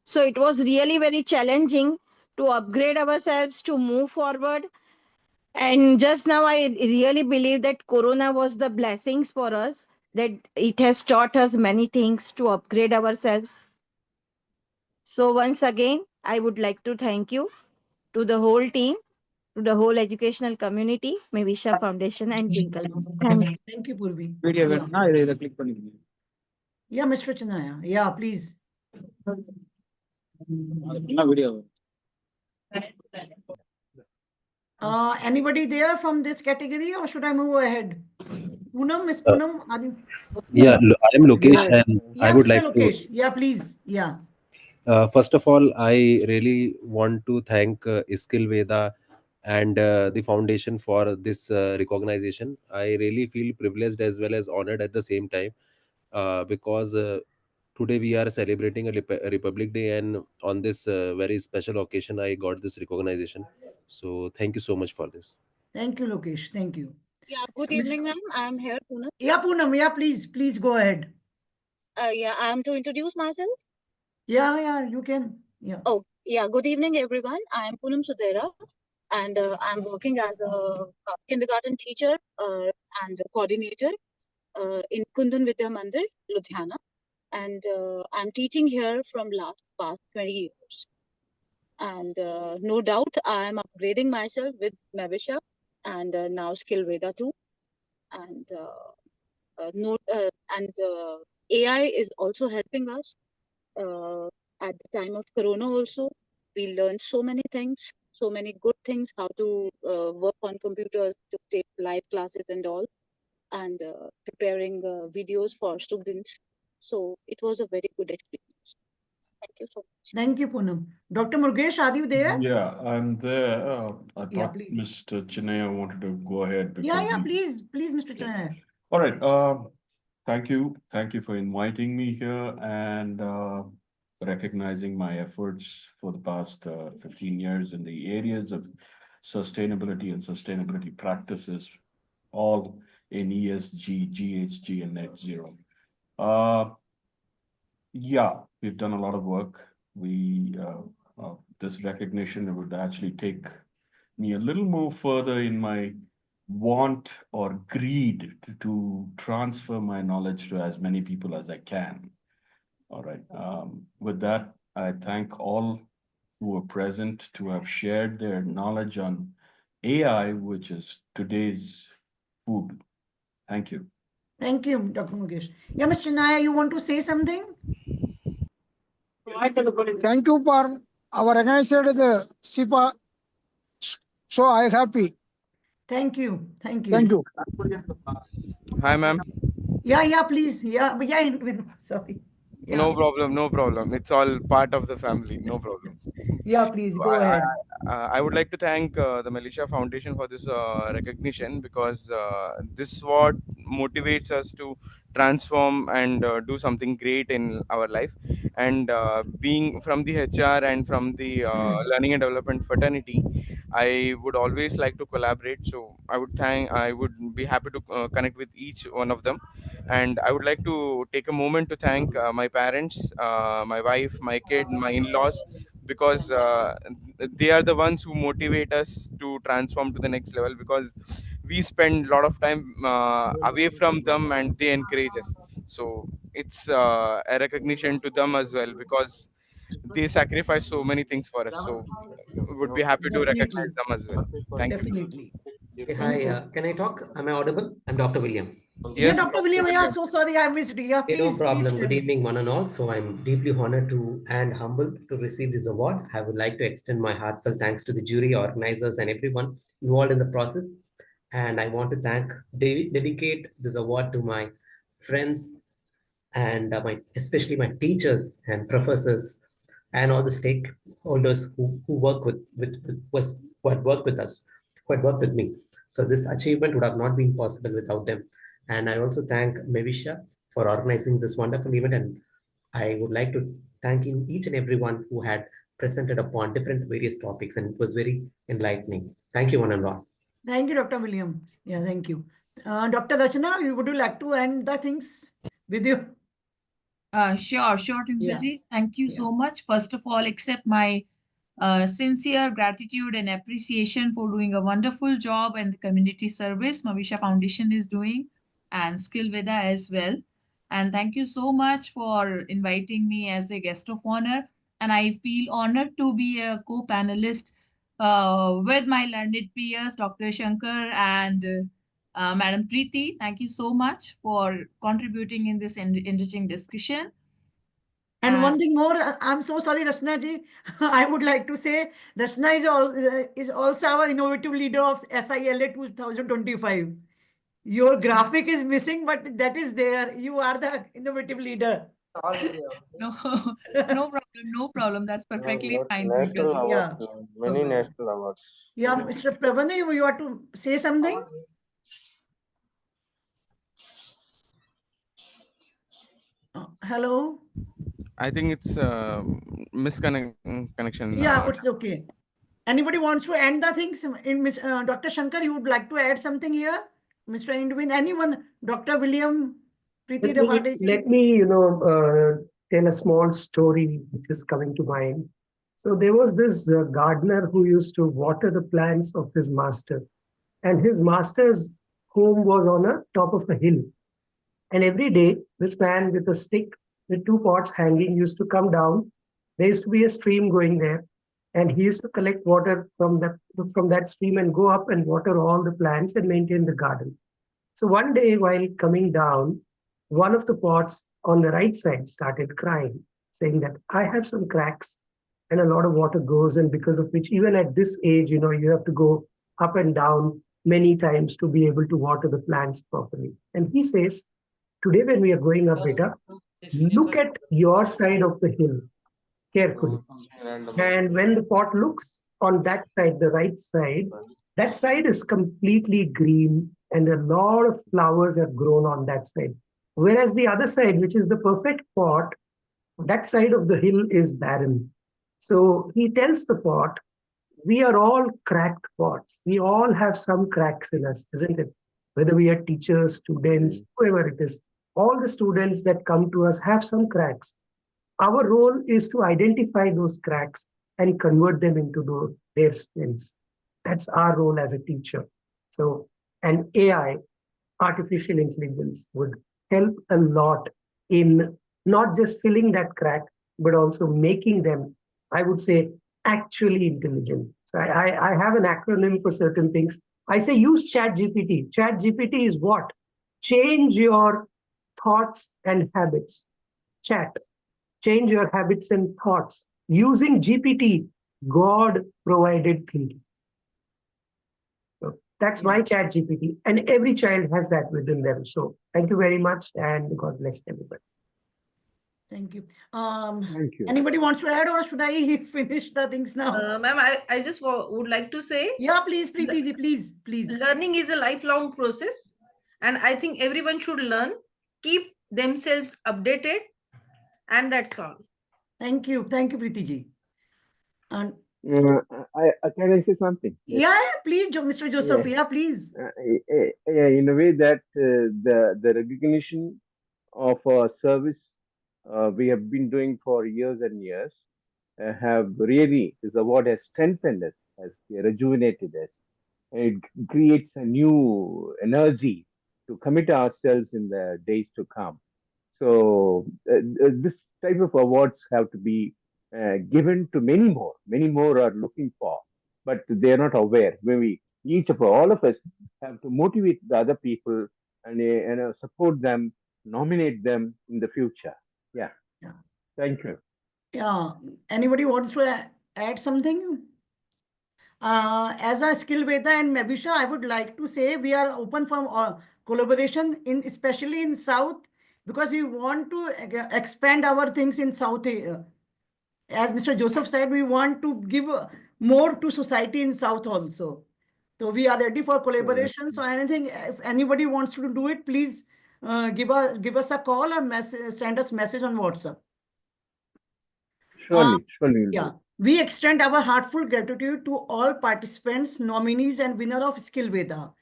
So it was really very challenging to upgrade ourselves, to move forward. And just now, I really believe that Corona was the blessings for us, that it has taught us many things to upgrade ourselves. So once again, I would like to thank you to the whole team, to the whole educational community, Mevisha Foundation and Twinkle. Thank you. Thank you, Purvi. Video Yeah. click பண்ணிக்கோங்க. Yeah, Mr. Chinaya. Yeah, please. என்ன video? Anybody there from this category, or should I move ahead? Poonam, Miss Poonam, Yeah, I am Lokesh, and yeah, I would Mr. like Lokesh. to. Yeah, please. Yeah. First of all, I really want to thank Skillveda and the foundation for this recognition. I really feel privileged as well as honored at the same time. because today we are celebrating a Republic Day, and on this very special occasion, I got this recognition. So thank you so much for this. Thank you, Lokesh. Thank you. Yeah, good evening, ma'am. I'm here, Poonam. Yeah, Poonam. Yeah, please go ahead. Yeah, I'm to introduce myself. Yeah, you can. Yeah. Oh, yeah. Good evening, everyone. I'm Poonam Sudhera, and I'm working as a kindergarten teacher and a coordinator in Kundan Vidya Mandir, Ludhiana, and I'm teaching here from past 20 years. And no doubt, I'm upgrading myself with Mavisha and now Skillveda too, and AI is also helping us. At the time of Corona also, we learned so many things, so many good things, how to work on computers, to take live classes and all, and preparing videos for students. So it was a very good experience. Thank you so much. Thank you, Poonam. Dr. Murugesh, are you there? Yeah, I'm there. I Yeah, thought please. Mr. Chinaya wanted to go ahead Yeah, because please, Mr. Chinaya. All right. Thank you. Thank you for inviting me here and recognizing my efforts for the past 15 years in the areas of sustainability and sustainability practices, all in ESG, GHG, and net zero. Yeah, we've done a lot of work. This recognition would actually take me a little more further in my want or greed to transfer my knowledge to as many people as I can. All right. With that, I thank all who were present to have shared their knowledge on AI, which is today's food. Thank you. Thank you, Dr. Mukesh. Yeah, Mr. Chinaya, you want to say something? Thank you for our organizer, the SIPA. So I happy. Thank you. Thank you. Hi, ma'am. Yeah, please. Yeah, sorry. Yeah. No problem, no problem. It's all part of the family. No problem. Yeah, please So go ahead. I would like to thank the Malaysia Foundation for this recognition, because this what motivates us to transform and do something great in our life. And being from the HR and from the learning and development fraternity, I would always like to collaborate. So I would be happy to connect with each one of them. And I would like to take a moment to thank my parents, my wife, my kid, my in-laws, because they are the ones who motivate us to transform to the next level, because we spend a lot of time away from them and they encourage us. So it's a recognition to them as well, because they sacrifice so many things for us. So would be happy to Definitely. recognize them as well. Thank you. Definitely. Hey, hi, can I talk? Am I audible? I'm Dr. William. Yeah, Yes, Dr. William, yeah, so sorry I missed you. Yeah, Okay, no please problem. tell Good me. evening, one and all. So I'm deeply honored to and humbled to receive this award. I would like to extend my heartfelt thanks to the jury, organizers, and everyone involved in the process. And I want to dedicate this award to my friends and especially my teachers and professors and all the stakeholders who work who had worked with us, who had worked with me. So this achievement would have not been possible without them. And I also thank Mevisha for organizing this wonderful event. And I would like to thank each and everyone who had presented upon different various topics, and it was very enlightening. Thank you, one and all. Thank you, Dr. William. Yeah, thank you. Dr. Rachana, would you like to end the things with you? Sure, Twinkleji. Thank you so much. First of all, accept my sincere gratitude and appreciation for doing a wonderful job and the community service Mavisha Foundation is doing, and Skillveda as well. And thank you so much for inviting me as a guest of honor. And I feel honored to be a co-panelist with my learned peers, Dr. Shankar and Madam Preeti. Thank you so much for contributing in this enriching discussion. And one thing more, I'm so sorry, Rachna ji. I would like to say Rachna is also our innovative leader of SILA 2025. Your graphic is missing, but that is there. You are the innovative leader. No problem. That's perfectly fine. National Twinkleji. awards, Yeah. many national awards. Yeah, Mr. Pravana, you want to say something? Hello? I think it's connection. Yeah, it's okay. Anybody wants to end the things? In Dr. Shankar, you would like to add something here? Mr. Indwin, anyone? Dr. William, Preeti Let me, tell a small story which is coming to mind. So there was this gardener who used to water the plants of his master, and his master's home was on a top of a hill. And every day, this man with a stick with two pots hanging used to come down. There used to be a stream going there, and he used to collect water from that stream and go up and water all the plants and maintain the garden. So one day, while coming down, one of the pots on the right side started crying, saying that I have some cracks and a lot of water goes, and because of which, even at this age, you have to go up and down many times to be able to water the plants properly. And he says, today when we are going up, beta, look at your side of the hill carefully. And when the pot looks on that side, the right side, that side is completely green and a lot of flowers have grown on that side. Whereas the other side, which is the perfect pot, that side of the hill is barren. So he tells the pot, we are all cracked pots. We all have some cracks in us, isn't it? Whether we are teachers, students, whoever it is, all the students that come to us have some cracks. Our role is to identify those cracks and convert them into their strengths. That's our role as a teacher. So, and AI, artificial intelligence, would help a lot in not just filling that crack, but also making them, I would say, actually intelligent. So I have an acronym for certain things. I say use ChatGPT. ChatGPT is what? Change your thoughts and habits. Change your habits and thoughts using GPT, God provided thinking. So that's my ChatGPT, and every child has that within them. So thank you very much, and God bless everybody. Thank you. Thank you. Anybody wants to add, or should I finish the things now? Ma'am, I just would like to say. Yeah, please, Preeti ji, please. Learning is a lifelong process, and I think everyone should learn, keep themselves updated, and that's all. Thank you, Preeti ji. And can I say something? yeah, please, Mr. Joseph. Yeah, please. In a way that the recognition of a service we have been doing for years and years have really, this award has strengthened us, has rejuvenated us. It creates a new energy to commit ourselves in the days to come. So this type of awards have to be given to many more. Many more are looking for, but they are not aware. Maybe all of us have to motivate the other people and support them, nominate them in the future. Yeah. Thank you. Yeah. Anybody wants to add something? As a Skillveda and Mabisha, I would like to say we are open for collaboration, especially in South, because we want to expand our things in South. As Mr. Joseph said, we want to give more to society in South also. So we are ready for collaboration. So anything, if anybody wants to do it, please give us a call or send us message on WhatsApp. Surely. Yeah. We extend our heartfelt gratitude to all participants, nominees, and winner of Skillveda.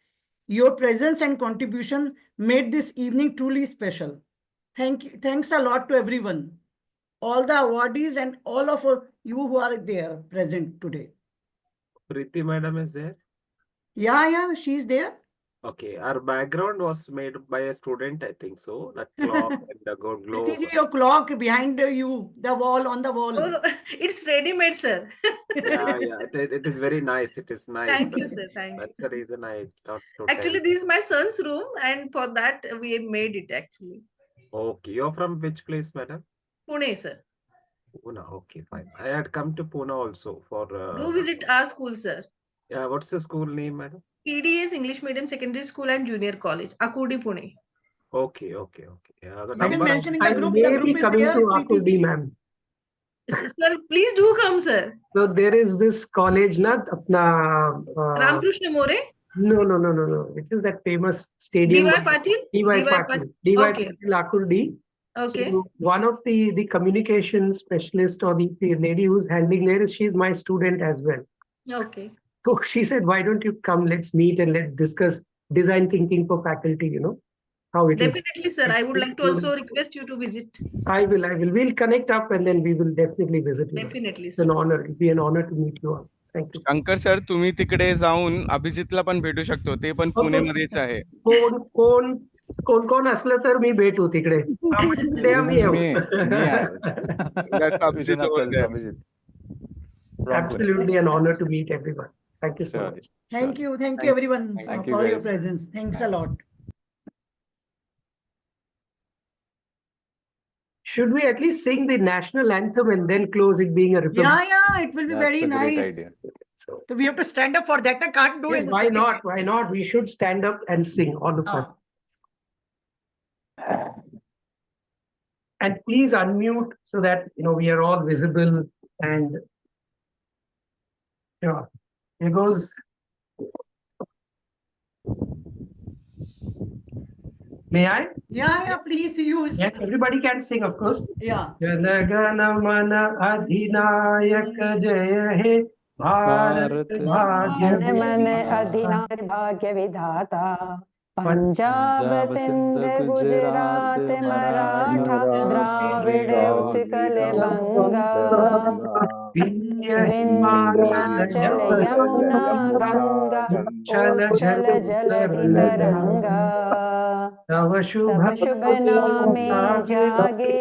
Your presence and contribution made this evening truly special. Thanks a lot to everyone, all the awardees and all of you who are there present today. Preeti madam is there? Yeah, she's there. Okay, our background was made by a student, I think so. That clock and the gold globe. Preeti, your clock behind you, the wall, on the wall. Oh, it's ready-made, sir. Yeah, it is very nice. It is nice. Thank you, sir. Thank That's you. the reason I thought to Actually, tell. this is my son's room, and for that we made it actually. Okay, you're from which place, madam? Pune, sir. Pune. Okay, fine. I had come to Pune also for. Do visit our school, sir. Yeah, what's the school name, madam? PDS English Medium Secondary School and Junior College, Akudi, Pune. Okay. Yeah, You can mention in the group. I The may group be is coming there. to Akurdi, ma'am. Sir, please do come, sir. So there is this college, not apna. Ramkrishna More. No. Which is that famous stadium? DY Patil. DY Patil. DY Okay. Patil Akurdi. Okay. So one of the communication specialist or the lady who's handling there she's my student as well. Okay. So she said, why don't you come, let's meet and let's discuss design thinking for faculty, how it is. Definitely, sir. I would like to also request you to visit. I will. We'll connect up and then we will definitely visit you. Definitely, It's an honor. It'll be an honor to meet you all. Thank you. Shankar sir, तुम्ही तिकडे जाऊन अभिजितला पण भेटू शकतो. ते पण पुणेमध्येच आहे. कोण असलं तर मी भेटू तिकडे. मी येऊ. That's Abhijit over there. Absolutely an honor to meet everyone. Thank you so much. Thank you everyone for your presence. Thanks a lot. Should we at least sing the national anthem and then close it being a republic? Yeah, it will be very nice. So we have to stand up for that. I can't do it. Why not? Why not? We should stand up and sing, all of us. And please unmute so that we are all visible. And sure, here goes. May I? Yeah, please use. Yes, everybody can sing, of course. Yeah. Jana Gana Mana Adhinayak Jaya He Bharat Bhagya Vidhata Punjab Sindh Gujarat Maratha Dravida Utkal Banga Vindhya Himachal Yamuna Ganga Chala Jaladi Taranga Tava Shubha Name Jage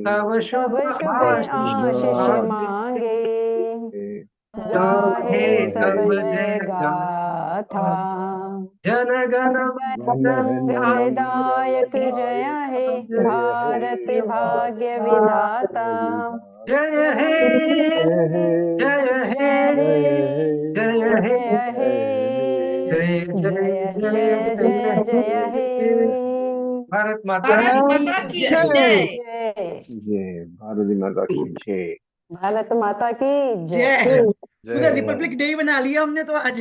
Tava Shubha Ashish Mange Gahe Sab Jai Gatha Jana Gana Vidayak Jaya He Bharat Bhagya Vidhata Jaya He Jaya He Jaya He Jaya Jaya Jaya Jaya He Bharat Mata Ki Jai Bharati Mata ki Jai. Bharat माता की जय. जय. पूरा Republic day बना लिया हमने तो आज.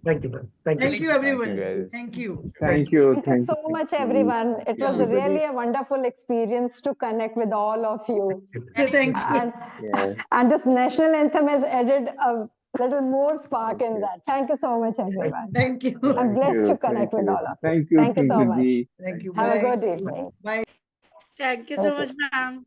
Thank you. Thank you everyone. Thank you. Thank you. Thank you so much, everyone. It was really a wonderful experience to connect with all of you. Thank you. And this national anthem has added a little more spark in that. Thank you so much, everyone. Thank you. I'm blessed to connect with all of you. Thank you. Thank you so much. Thank you. Have a good evening. Bye. Thank you so much, ma'am.